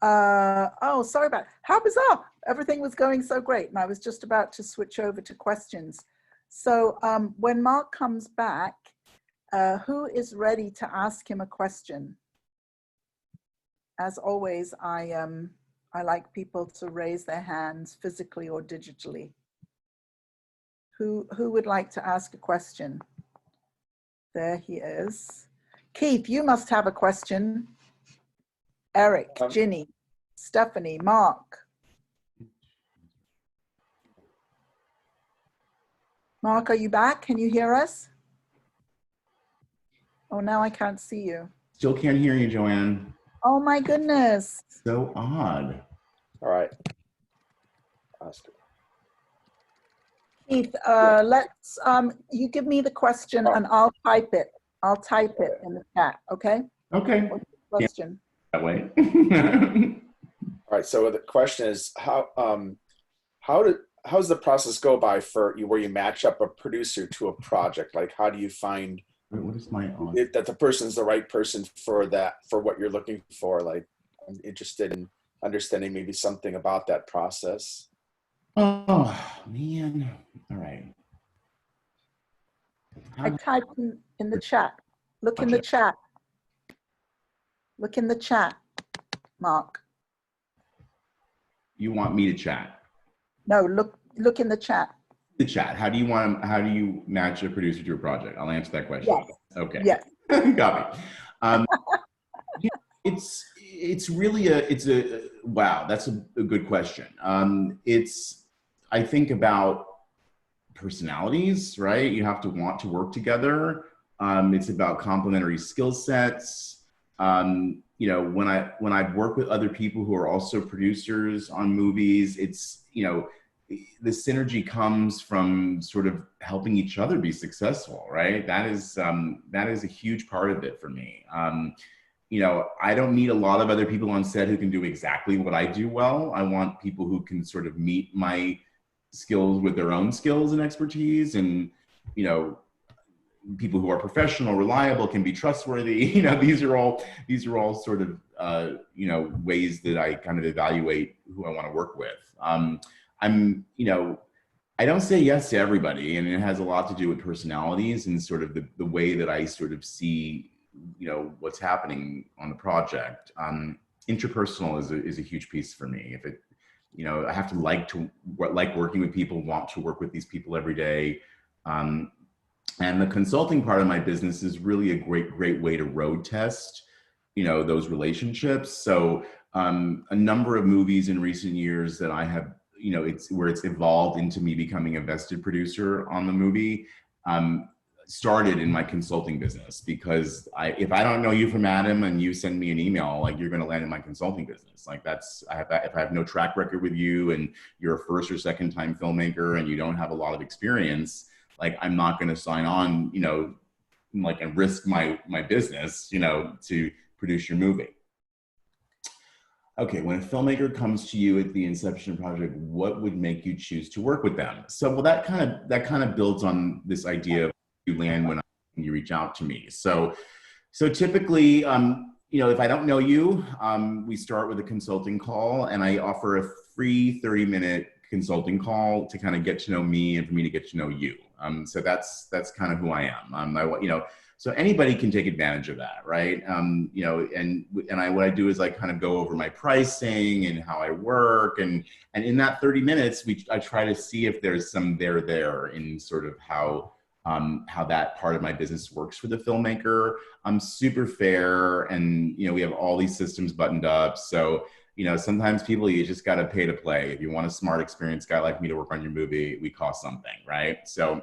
Oh, sorry about it. How bizarre. Everything was going so great, and I was just about to switch over to questions. So when Mark comes back, who is ready to ask him a question? As always, I like people to raise their hands physically or digitally. Who would like to ask a question? There he is. Keith, you must have a question. Eric, Ginny, Stephanie, Mark. Mark, are you back? Can you hear us? Oh, now I can't see you. Still can't hear you, Joanne. Oh my goodness. So odd. All right. Oscar. Keith, let's, you give me the question and I'll type it. I'll type it in the chat, okay? Okay. What's the question? That way. All right. So the question is, how does the process go by for you, where you match up a producer to a project? Like, how do you find what is my that the person's the right person for what you're looking for? Like, I'm interested in understanding maybe something about that process. Oh man. All right. I typed in the chat. Look in the chat. Look in the chat, Mark. You want me to chat? No, look in the chat. The chat. How do you match a producer to a project? I'll answer that question. Yes. Okay. Yes. Got me. Yeah, it's really wow. That's a good question. I think about personalities, right? You have to want to work together. It's about complementary skill sets. You know, when I work with other people who are also producers on movies, it's, you know, the synergy comes from sort of helping each other be successful, right? That is a huge part of it for me. You know, I don't need a lot of other people on set who can do exactly what I do well. I want people who can sort of meet my skills with their own skills and expertise, and, you know, people who are professional, reliable, can be trustworthy. You know, these are all sort of, you know, ways that I kind of evaluate who I want to work with. You know, I don't say yes to everybody, and it has a lot to do with personalities and sort of the way that I sort of see, you know, what's happening on the project. Interpersonal is a huge piece for me. If it, you know, I have to like working with people, want to work with these people every day. And the consulting part of my business is really a great way to road test, you know, those relationships. So a number of movies in recent years that I have, you know, it's where it's evolved into me becoming a vested producer on the movie, started in my consulting business, because if I don't know you from Adam and you send me an email, like, you're going to land in my consulting business. Like, that's, if I have no track record with you and you're a first or second time filmmaker and you don't have a lot of experience, like, I'm not going to sign on, you know, like, and risk my business, you know, to produce your movie. Okay, when a filmmaker comes to you at the inception of the project, what would make you choose to work with them? So, well, that kind of builds on this idea of you land when you reach out to me. So typically, you know, if I don't know you, we start with a consulting call, and I offer a free 30-minute consulting call to kind of get to know me and for me to get to know you. So that's kind of who I am. You know, so anybody can take advantage of that, right? You know, and what I do is I kind of go over my pricing and how I work, and in that 30 minutes, I try to see if there's some there in sort of how that part of my business works for the filmmaker. I'm super fair, and, you know, we have all these systems buttoned up. So, you know, sometimes people, you just got to pay to play. If you want a smart, experienced guy like me to work on your movie, we cost something, right? So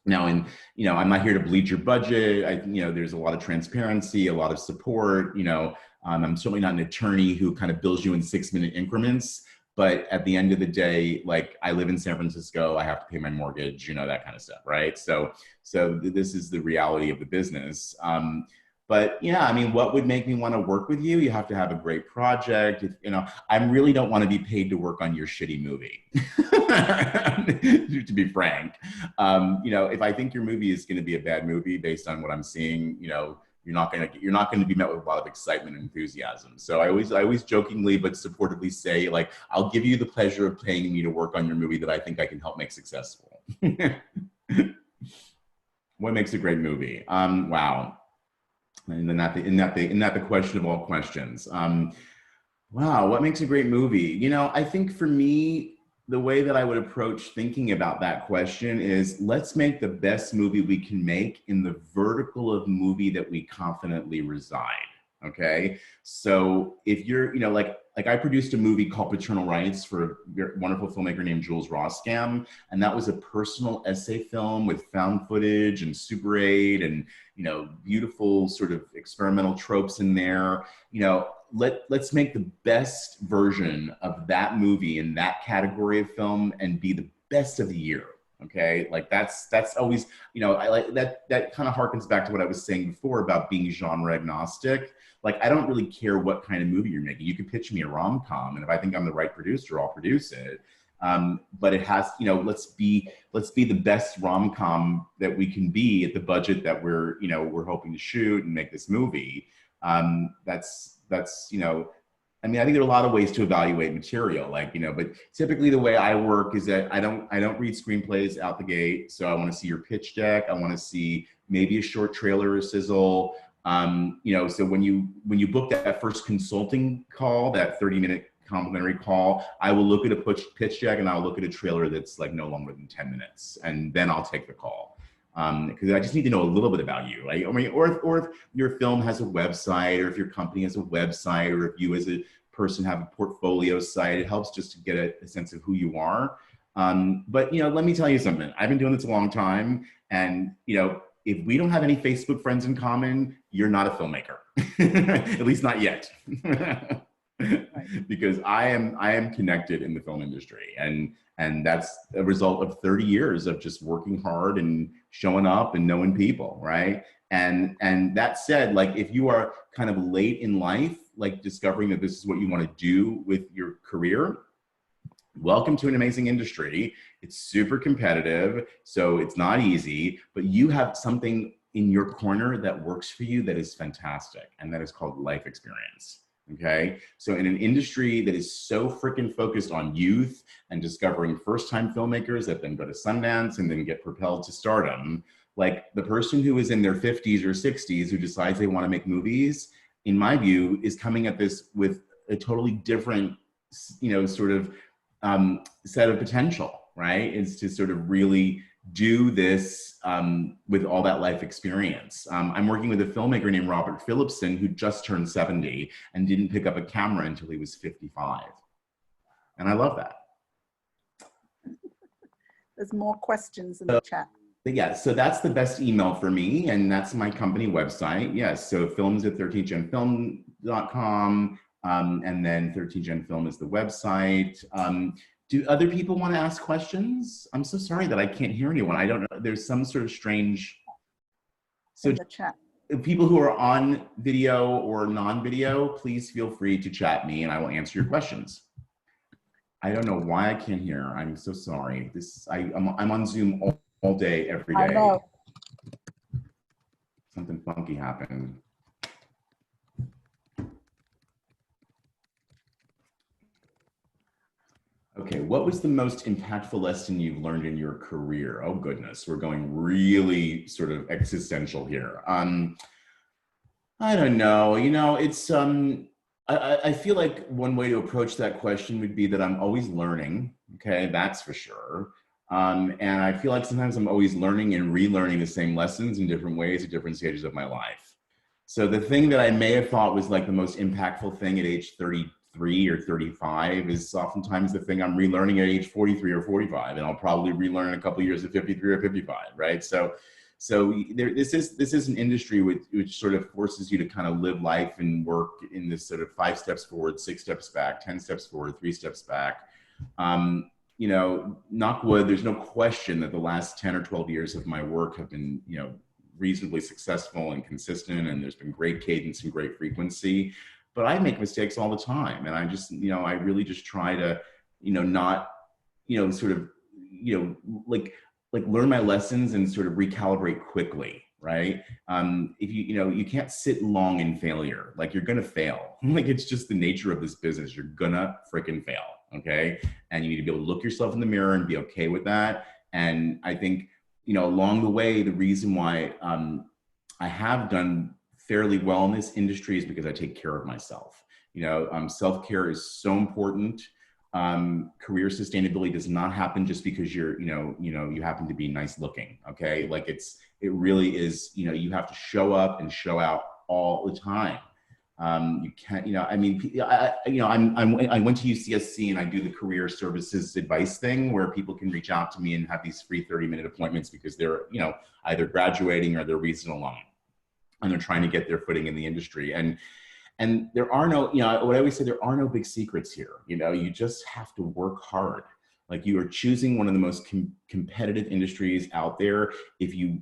now, you know, I'm not here to bleed your budget. You know, there's a lot of transparency, a lot of support. You know, I'm certainly not an attorney who kind of bills you in 6-minute increments. But at the end of the day, like, I live in San Francisco, I have to pay my mortgage, you know, that kind of stuff, right? So this is the reality of the business. But yeah, I mean, what would make me want to work with you? You have to have a great project. You know, I really don't want to be paid to work on your shitty movie, to be frank. You know, if I think your movie is going to be a bad movie based on what I'm seeing, you know, you're not going to be met with a lot of excitement and enthusiasm. So I always jokingly but supportively say, like, I'll give you the pleasure of paying me to work on your movie that I think I can help make successful. What makes a great movie? Wow. And then not the question of all questions. Wow, what makes a great movie? You know, I think for me, the way that I would approach thinking about that question is, let's make the best movie we can make in the vertical of movie that we confidently reside. Okay, so if you're, you know, like I produced a movie called Paternal Rights for a wonderful filmmaker named Jules Roskam, and that was a personal essay film with found footage and Super 8 and, you know, beautiful sort of experimental tropes in there. You know, let's make the best version of that movie in that category of film and be the best of the year. Okay, like that's always, you know, I like that kind of harkens back to what I was saying before about being genre agnostic. Like, I don't really care what kind of movie you're making. You can pitch me a rom-com, and if I think I'm the right producer, I'll produce it. But it has, you know, let's be the best rom-com that we can be at the budget that we're hoping to shoot and make this movie. That's, you know, I mean, I think there are a lot of ways to evaluate material, like, you know, but typically the way I work is that I don't read screenplays out the gate. So I want to see your pitch deck. I want to see maybe a short trailer or sizzle. You know, so when you book that first consulting call, that 30-minute complimentary call, I will look at a pitch deck, and I'll look at a trailer that's like no longer than 10 minutes, and then I'll take the call. Because I just need to know a little bit about you, right? I mean, or if your film has a website, or if your company has a website, or if you as a person have a portfolio site, it helps just to get a sense of who you are. But, you know, let me tell you something. I've been doing this a long time, and, you know, if we don't have any Facebook friends in common, you're not a filmmaker, at least not yet. Because I am connected in the film industry, and that's a result of 30 years of just working hard and showing up and knowing people, right? And that said, like, if you are kind of late in life, like discovering that this is what you want to do with your career, welcome to an amazing industry. It's super competitive, so it's not easy, but you have something in your corner that works for you that is fantastic, and that is called life experience. Okay, so in an industry that is so freaking focused on youth and discovering first-time filmmakers that then go to Sundance and then get propelled to stardom, like the person who is in their 50s or 60s who decides they want to make movies, in my view, is coming at this with a totally different, you know, sort of set of potential, right? Is to sort of really do this with all that life experience. I'm working with a filmmaker named Robert Phillipson who just turned 70 and didn't pick up a camera until he was 55. And I love that. There's more questions in the chat. Yeah, so that's the best email for me, and that's my company website. Yes, so films at 13genfilm.com, and then 13genfilm is the website. Do other people want to ask questions? I'm so sorry that I can't hear anyone. I don't know. There's some sort of strange. So in the chat. People who are on video or non-video, please feel free to chat me, and I will answer your questions. I don't know why I can't hear. I'm so sorry. I'm on Zoom all day, every day. I know. Something funky happened. Okay, what was the most impactful lesson you've learned in your career? Oh goodness, we're going really sort of existential here. I don't know, you know, it's, I feel like one way to approach that question would be that I'm always learning, okay, that's for sure. And I feel like sometimes I'm always learning and relearning the same lessons in different ways at different stages of my life. So the thing that I may have thought was like the most impactful thing at age 33 or 35 is oftentimes the thing I'm relearning at age 43 or 45, and I'll probably relearn in a couple of years at 53 or 55, right? So this is an industry which sort of forces you to kind of live life and work in this sort of 5 steps forward, 6 steps back, 10 steps forward, 3 steps back. You know, knock wood, there's no question that the last 10 or 12 years of my work have been, you know, reasonably successful and consistent, and there's been great cadence and great frequency, but I make mistakes all the time. And I just, you know, I really just try to, you know, not, you know, sort of, you know, like learn my lessons and sort of recalibrate quickly, right? If you know, you can't sit long in failure. Like, you're gonna fail. Like, it's just the nature of this business. You're gonna freaking fail, okay? And you need to be able to look yourself in the mirror and be okay with that. And I think, you know, along the way, the reason why I have done fairly well in this industry is because I take care of myself. You know, self-care is so important. Career sustainability does not happen just because you're, you happen to be nice looking, okay? Like, it really is, you know, you have to show up and show out all the time. You can't, you know, I mean, I went to UCSC and I do the career services advice thing where people can reach out to me and have these free 30-minute appointments because they're, you know, either graduating or they're recent alum and they're trying to get their footing in the industry. And there are no, you know, what I always say, there are no big secrets here. You know, you just have to work hard. Like, you are choosing one of the most competitive industries out there. If you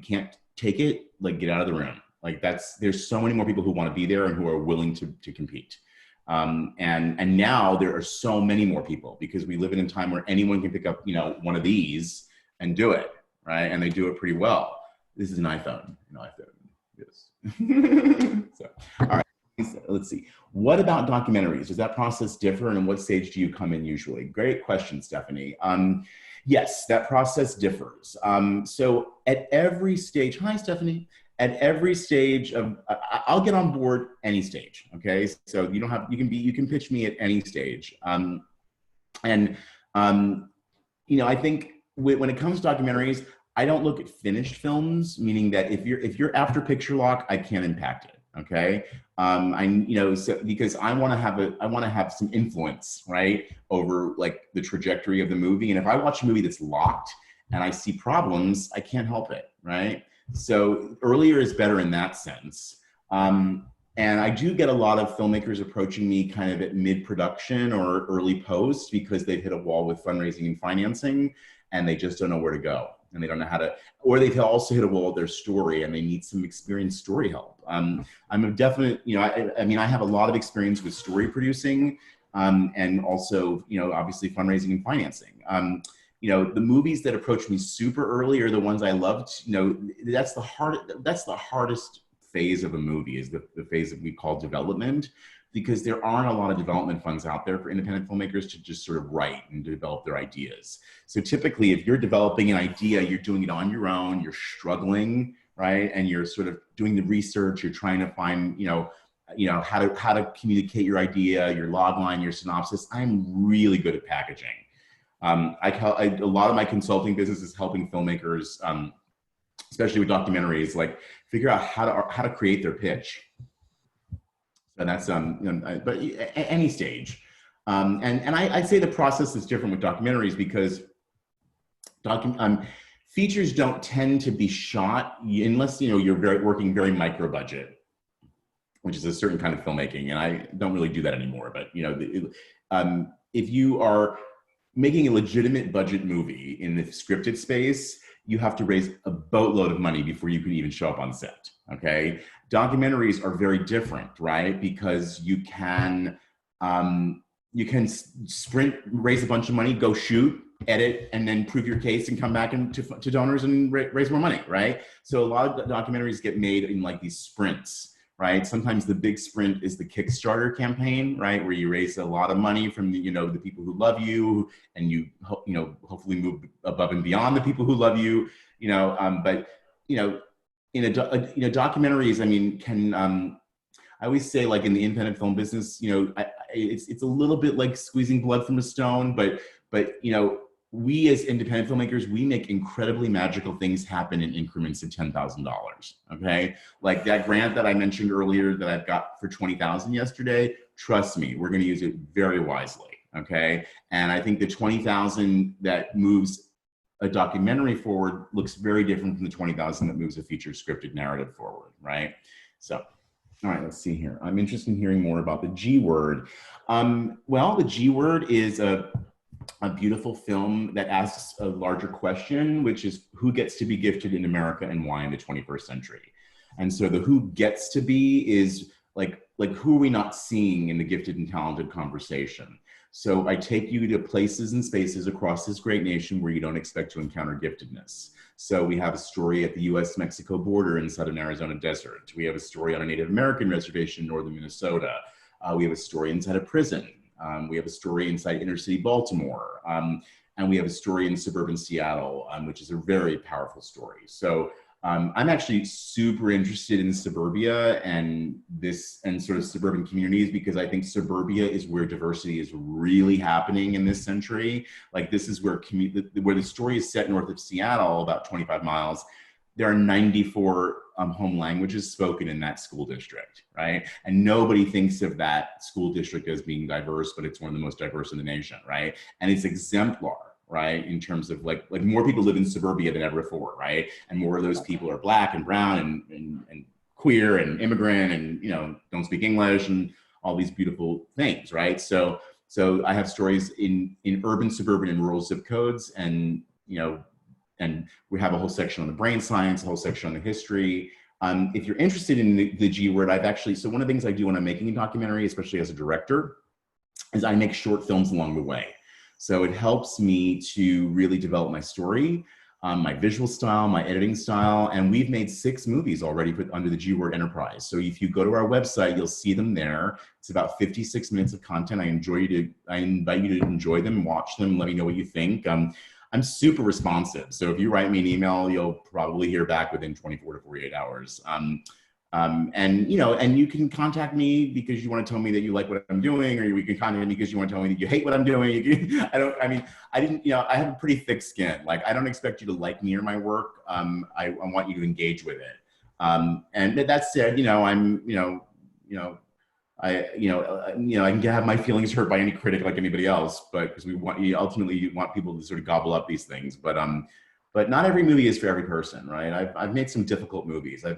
can't take it, like, get out of the room. Like, there's so many more people who want to be there and who are willing to compete. And now there are so many more people because we live in a time where anyone can pick up, you know, one of these and do it, right? And they do it pretty well. This is an iPhone, yes. So, all right. Let's see. What about documentaries? Does that process differ, and what stage do you come in usually? Great question, Stephanie. Yes, that process differs. So at every stage, hi, Stephanie. At every stage of, I'll get on board any stage. Okay, so you can pitch me at any stage. You know, I think when it comes to documentaries, I don't look at finished films, meaning that if you're after picture lock, I can't impact it. Okay, because I want to have some influence, right, over like the trajectory of the movie. And if I watch a movie that's locked and I see problems, I can't help it, right? So earlier is better in that sense. And I do get a lot of filmmakers approaching me kind of at mid-production or early post because they've hit a wall with fundraising and financing and they just don't know where to go. And they don't know how to, or they've also hit a wall with their story and they need some experienced story help. I'm a definite, you know, I mean, I have a lot of experience with story producing and also, you know, obviously fundraising and financing. You know, the movies that approach me super early are the ones I loved. You know, that's the hardest phase of a movie is the phase that we call development, because there aren't a lot of development funds out there for independent filmmakers to just sort of write and develop their ideas. So typically, if you're developing an idea, you're doing it on your own, you're struggling, right? And you're sort of doing the research, you're trying to find, you know, how to communicate your idea, your log line, your synopsis. I'm really good at packaging. A lot of my consulting business is helping filmmakers, especially with documentaries, like figure out how to create their pitch. And that's, but any stage. And I'd say the process is different with documentaries because Features don't tend to be shot unless you're working very micro budget, which is a certain kind of filmmaking, and I don't really do that anymore. But if you are making a legitimate budget movie in the scripted space, you have to raise a boatload of money before you can even show up on set. Okay, documentaries are very different, right? Because you can sprint, raise a bunch of money, go shoot, edit, and then prove your case and come back to donors and raise more money, right? So a lot of documentaries get made in like these sprints, right? Sometimes the big sprint is the Kickstarter campaign, right? Where you raise a lot of money from the people who love you, and you hopefully move above and beyond the people who love you, but in documentaries, I mean, I always say, like, in the independent film business, it's a little bit like squeezing blood from a stone, but we as independent filmmakers, we make incredibly magical things happen in increments of $10,000. Okay, like that grant that I mentioned earlier that I've got for $20,000 yesterday. Trust me, we're going to use it very wisely. Okay, and I think the $20,000 that moves a documentary forward looks very different from the $20,000 that moves a feature scripted narrative forward, right? So, all right, let's see here. I'm interested in hearing more about the G Word. Well, the G Word is a beautiful film that asks a larger question, which is who gets to be gifted in America and why in the 21st century? And so the who gets to be is like who are we not seeing in the gifted and talented conversation? So I take you to places and spaces across this great nation where you don't expect to encounter giftedness. So we have a story at the US-Mexico border in southern Arizona desert. We have a story on a Native American reservation in northern Minnesota. We have a story inside a prison. We have a story inside inner city Baltimore. And we have a story in suburban Seattle, which is a very powerful story. So I'm actually super interested in suburbia and sort of suburban communities, because I think suburbia is where diversity is really happening in this century. Like, this is where the story is set north of Seattle, about 25 miles. There are 94 home languages spoken in that school district, right? And nobody thinks of that school district as being diverse, but it's one of the most diverse in the nation, right? And it's exemplar, right? In terms of like more people live in suburbia than ever before, right? And more of those people are Black and brown and queer and immigrant and, don't speak English and all these beautiful things, right? So I have stories in urban, suburban, and rural zip codes, and we have a whole section on the brain science, a whole section on the history. If you're interested in the G Word, so one of the things I do when I'm making a documentary, especially as a director, is I make short films along the way. So it helps me to really develop my story, my visual style, my editing style, and we've made 6 movies already under the G Word enterprise. So if you go to our website, you'll see them there. It's about 56 minutes of content. I invite you to enjoy them, watch them, let me know what you think. I'm super responsive. So if you write me an email, you'll probably hear back within 24 to 48 hours. And you can contact me because you want to tell me that you like what I'm doing, or you can contact me because you want to tell me that you hate what I'm doing. I have a pretty thick skin. Like, I don't expect you to like me or my work. I want you to engage with it. And that said, I can have my feelings hurt by any critic like anybody else, but because ultimately you want people to sort of gobble up these things. But not every movie is for every person, right? I've made some difficult movies. I'm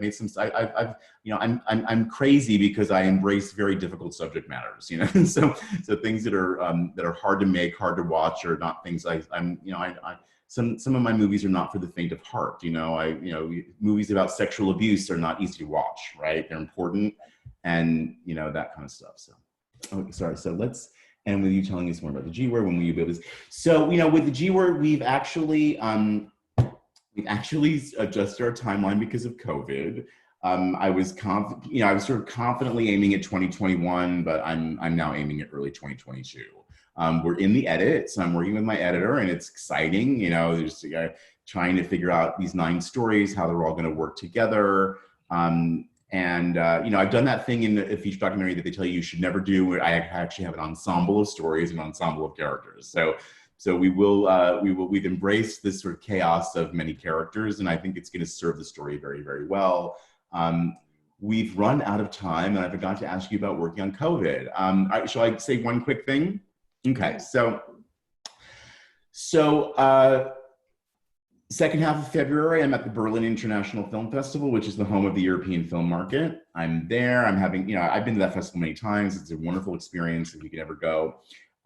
crazy because I embrace very difficult subject matters, So things that are hard to make, hard to watch, are not things some of my movies are not for the faint of heart. Movies about sexual abuse are not easy to watch, right? They're important, and that kind of stuff. So, sorry. So let's end with you telling us more about the G Word. When will you be able to? So with the G Word, we've actually adjusted our timeline because of COVID. I was sort of confidently aiming at 2021, but I'm now aiming at early 2022. We're in the edit, so I'm working with my editor, and it's exciting. There's trying to figure out these 9 stories, how they're all going to work together. I've done that thing in a feature documentary that they tell you should never do, where I actually have an ensemble of stories, an ensemble of characters. So we've embraced this sort of chaos of many characters, and I think it's going to serve the story very, very well. We've run out of time, and I forgot to ask you about working on COVID. Shall I say one quick thing? Okay, so Second half of February, I'm at the Berlin International Film Festival, which is the home of the European film market. I'm there. I'm having, I've been to that festival many times. It's a wonderful experience if you can ever go.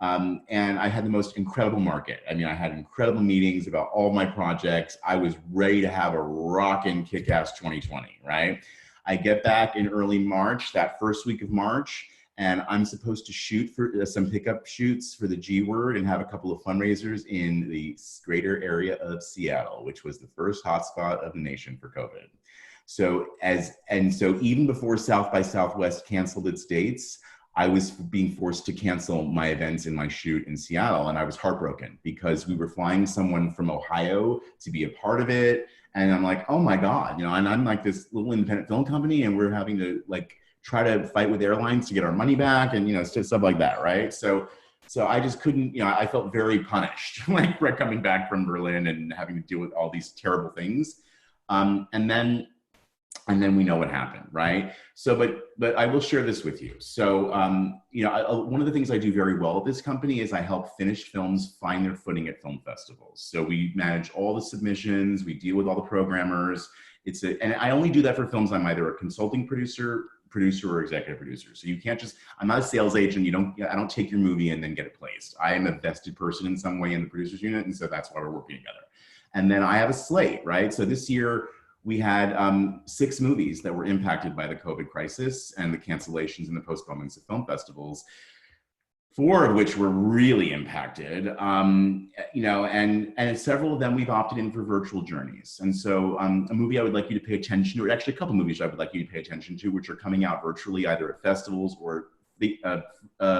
And I had the most incredible market. I mean, I had incredible meetings about all my projects. I was ready to have a rockin' kick-ass 2020, right? I get back in early March, that first week of March, and I'm supposed to shoot for some pickup shoots for the G Word and have a couple of fundraisers in the greater area of Seattle, which was the first hotspot of the nation for COVID. So even before South by Southwest canceled its dates, I was being forced to cancel my events in my shoot in Seattle, and I was heartbroken because we were flying someone from Ohio to be a part of it. And I'm like, oh my God, and I'm like this little independent film company, and we're having to try to fight with airlines to get our money back, and stuff like that, right? So I just couldn't, I felt very punished, coming back from Berlin and having to deal with all these terrible things. And then we know what happened, right? So, but I will share this with you. So, one of the things I do very well at this company is I help finished films find their footing at film festivals. So we manage all the submissions, we deal with all the programmers. And I only do that for films I'm either a consulting producer or executive producer. So you can't I'm not a sales agent. I don't take your movie and then get it placed. I am a vested person in some way in the producers unit. And so that's why we're working together. And then I have a slate, right? So this year we had 6 movies that were impacted by the COVID crisis and the cancellations and the postponements of film festivals, 4 of which were really impacted, and several of them we've opted in for virtual journeys. And so a movie I would like you to pay attention to, or actually a couple movies I would like you to pay attention to, which are coming out virtually either at festivals or the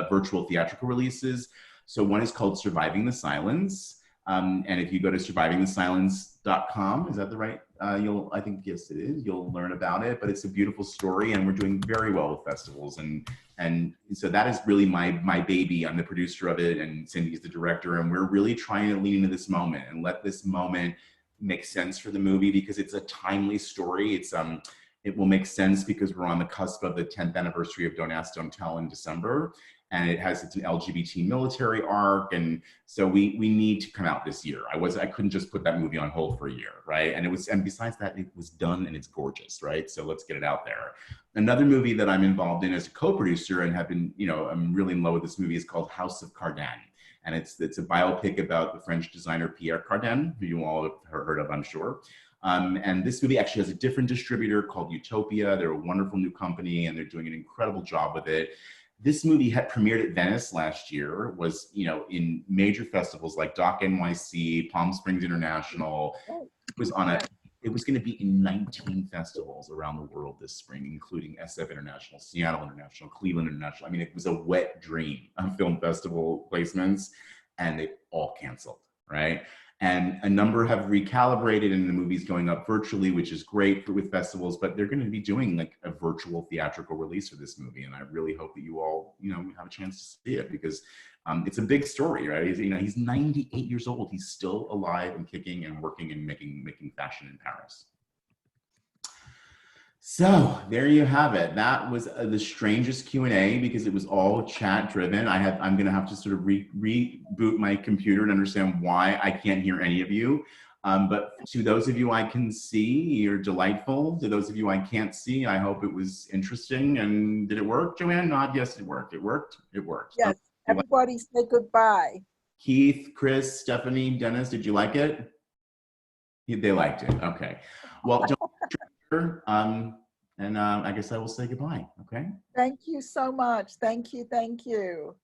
virtual theatrical releases. So one is called Surviving the Silence. And if you go to survivingthesilence.com, is that the right? I think, yes, it is. You'll learn about it, but it's a beautiful story, and we're doing very well with festivals. And so that is really my baby. I'm the producer of it, and Cindy's the director, and we're really trying to lean into this moment and let this moment make sense for the movie, because it's a timely story. It will make sense because we're on the cusp of the 10th anniversary of Don't Ask, Don't Tell in December. And it's an LGBT military arc, and so we need to come out this year. I couldn't just put that movie on hold for a year, right? And besides that, it was done and it's gorgeous, right? So let's get it out there. Another movie that I'm involved in as a co-producer and have been, I'm really in love with this movie, is called House of Cardin, and it's a biopic about the French designer Pierre Cardin, who you all have heard of, I'm sure. And this movie actually has a different distributor called Utopia. They're a wonderful new company, and they're doing an incredible job with it. This movie had premiered at Venice last year, was, in major festivals like Doc NYC, Palm Springs International. It was going to be in 19 festivals around the world this spring, including SF International, Seattle International, Cleveland International. I mean, it was a wet dream of film festival placements, and they all canceled, right? And a number have recalibrated, and the movie's going up virtually, which is great with festivals, but they're going to be doing a virtual theatrical release for this movie. And I really hope that you all, have a chance to see it, because it's a big story, right? He's 98 years old. He's still alive and kicking and working and making fashion in Paris. So there you have it. That was the strangest Q&A, because it was all chat driven. I'm going to have to sort of reboot my computer and understand why I can't hear any of you. But to those of you I can see, you're delightful. To those of you I can't see, I hope it was interesting. And did it work, Joanne? Nod, yes, it worked. It worked. It worked. Yes. Everybody say goodbye. Keith, Chris, Stephanie, Dennis, did you like it? They liked it. Okay. Well, and I guess I will say goodbye. Okay. Thank you so much. Thank you. Thank you.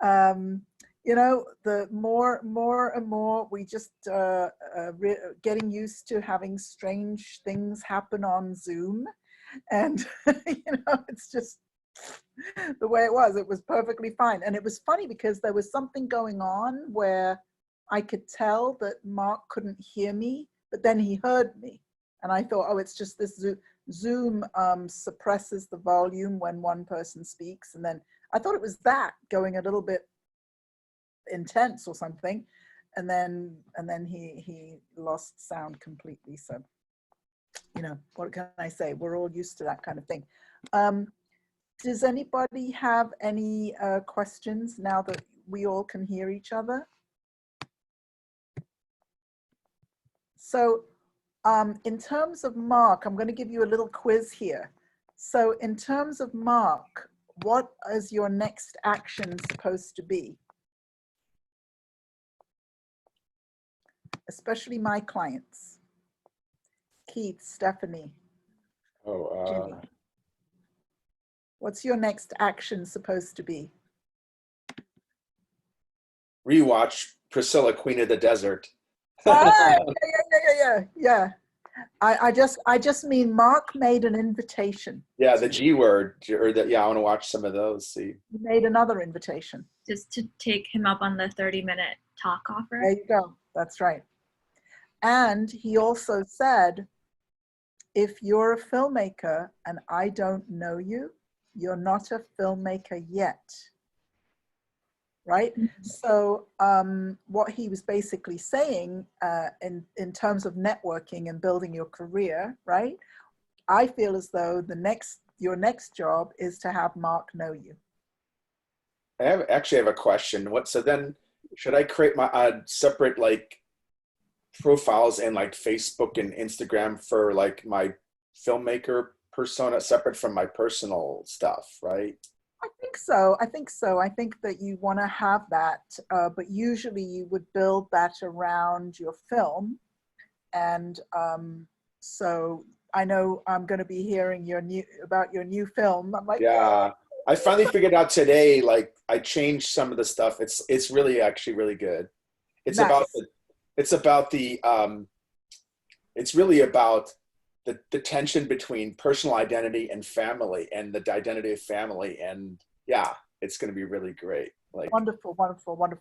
The more and more we just getting used to having strange things happen on Zoom, and it's just the way it was. It was perfectly fine, and it was funny because there was something going on where I could tell that Mark couldn't hear me, but then he heard me. And I thought, oh, it's just this Zoom suppresses the volume when one person speaks. And then I thought it was that going a little bit intense or something. And then he lost sound completely. So, what can I say? We're all used to that kind of thing. Does anybody have any questions now that we all can hear each other? So in terms of Marc, I'm going to give you a little quiz here. So in terms of Marc, what is your next action supposed to be? Especially my clients. Keith, Stephanie, Ginny. What's your next action supposed to be? Rewatch Priscilla, Queen of the Desert. Yeah. I just mean Marc made an invitation. Yeah, the G word, or I want to watch some of those. See, he made another invitation. Just to take him up on the 30-minute talk offer. There you go. That's right. And he also said, if you're a filmmaker and I don't know you, you're not a filmmaker yet. Right? Mm-hmm. So what he was basically saying in terms of networking and building your career, right? I feel as though your next job is to have Marc know you. I actually have a question. So then should I create my separate like profiles in like Facebook and Instagram for like my filmmaker persona separate from my personal stuff, right? I think so. I think that you want to have that, but usually you would build that around your film. And so I know I'm going to be hearing about your new film. I'm like, yeah, I finally figured out today, like I changed some of the stuff. It's really actually really good. It's nice. It's really about the tension between personal identity and family, and the identity of family, and yeah, it's going to be really great. Like wonderful.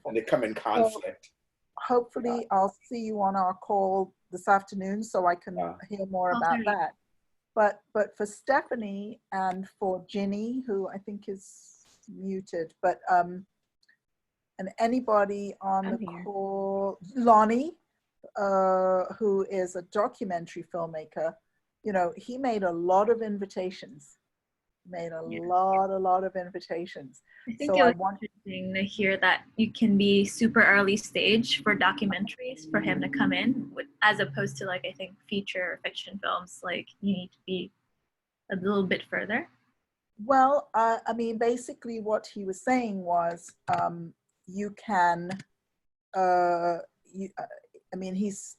And they come in conflict. So hopefully, I'll see you on our call this afternoon, so I can hear more about that. But for Stephanie and for Ginny, who I think is muted, but and anybody on the call, Lonnie, who is a documentary filmmaker. You know, he made a lot of invitations. Lot of invitations. I think it was interesting to hear that you can be super early stage for documentaries for him to come in, as opposed to like, I think feature or fiction films, like you need to be a little bit further. Well, I mean, basically what he was saying was you can, I mean, he's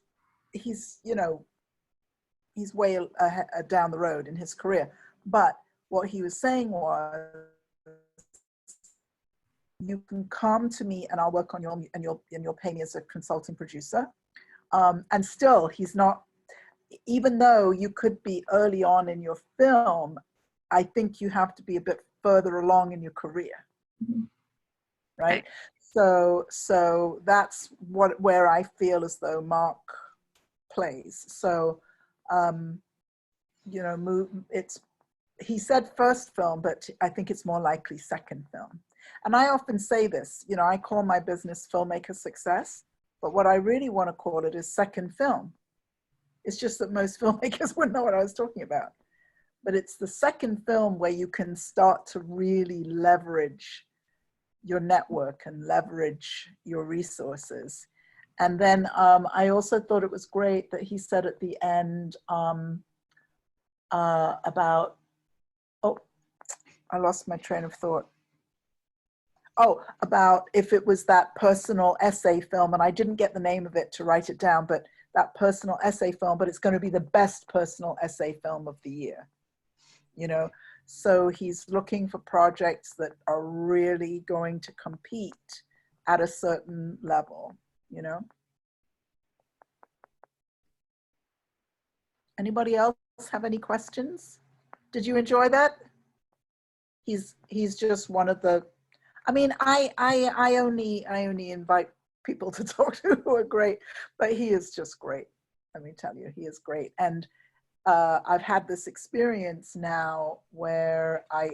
you know, he's way down the road in his career. But what he was saying was, you can come to me and I'll work on you'll pay me as a consulting producer. And still, he's not, even though you could be early on in your film, I think you have to be a bit further along in your career, right? So that's where I feel as though Marc plays. So, you know, he said first film, but I think it's more likely second film. And I often say this, you know, I call my business Filmmaker Success, but what I really want to call it is second film. It's just that most filmmakers wouldn't know what I was talking about. But it's the second film where you can start to really leverage your network and leverage your resources. And then I also thought it was great that he said at the end about, oh, I lost my train of thought. Oh, about if it was that personal essay film, and I didn't get the name of it to write it down, but that personal essay film, but it's going to be the best personal essay film of the year, you know? So he's looking for projects that are really going to compete at a certain level, you know? Anybody else have any questions? Did you enjoy that? He's just one of the, I mean, I only invite people to talk to who are great, but he is just great. Let me tell you, he is great. And I've had this experience now where I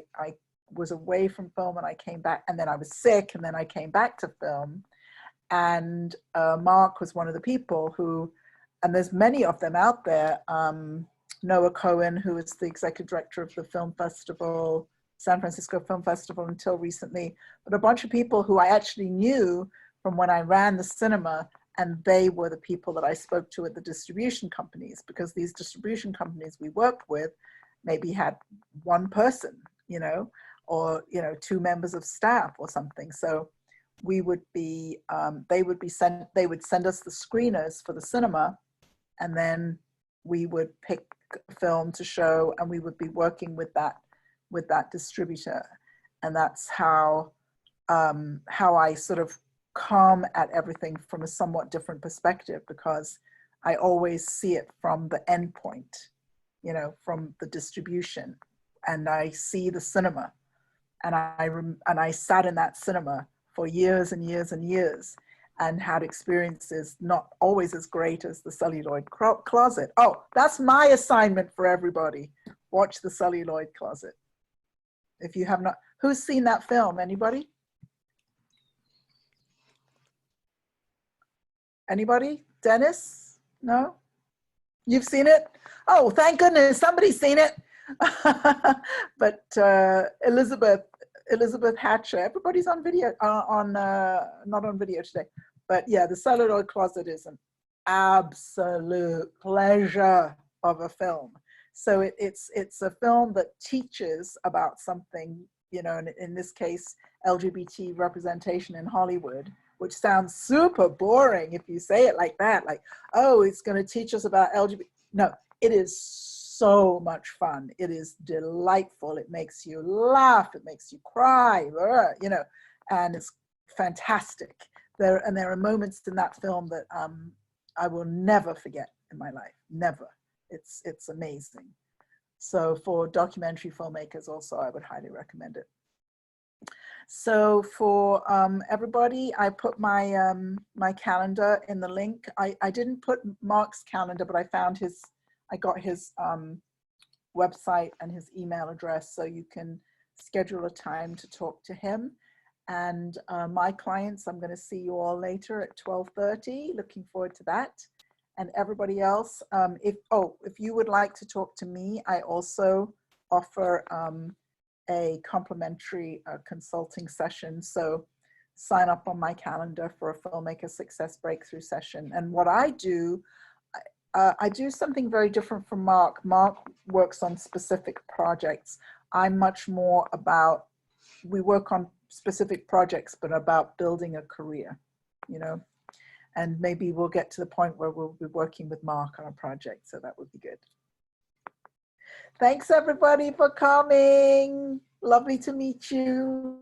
was away from film and I came back, and then I was sick, and then I came back to film. And Marc was one of the people who, and there's many of them out there, Noah Cohen, who is the executive director of the film festival, San Francisco Film Festival until recently, but a bunch of people who I actually knew from when I ran the cinema And they were the people that I spoke to at the distribution companies, because these distribution companies we worked with maybe had one person, you know, or, you know, 2 members of staff or something. So we would be, they would send us the screeners for the cinema, and then we would pick a film to show, and we would be working with that distributor. And that's how I sort of come at everything from a somewhat different perspective, because I always see it from the end point, you know, from the distribution, and I see the cinema, and I sat in that cinema for years and years and years, and had experiences not always as great as the Celluloid Closet. Oh, that's my assignment for everybody. Watch the Celluloid Closet. If you have not, who's seen that film? Anybody? Anybody? Dennis? No? You've seen it? Oh, thank goodness, somebody's seen it. But Elizabeth Hatcher, everybody's on video, not on video today. But yeah, the Celluloid Closet is an absolute pleasure of a film. So it's a film that teaches about something, you know, in this case, LGBT representation in Hollywood, which sounds super boring if you say it like that, like, oh, it's going to teach us about LGBT. No, it is so much fun. It is delightful. It makes you laugh. It makes you cry, you know, and it's fantastic. There are moments in that film that I will never forget in my life, never. It's amazing. So for documentary filmmakers also, I would highly recommend it. So for everybody, I put my my calendar in the link. I didn't put Marc's calendar, but I found I got his website and his email address, so you can schedule a time to talk to him. And my clients, I'm going to see you all later at 12:30. Looking forward to that. And everybody else, if you would like to talk to me, I also offer a complimentary consulting session. So sign up on my calendar for a Filmmaker Success breakthrough session. And what I do something very different from Marc. Marc works on specific projects. I'm much more about, we work on specific projects, but about building a career, you know. And maybe we'll get to the point where we'll be working with Marc on a project, so that would be good. Thanks everybody for coming. Lovely to meet you.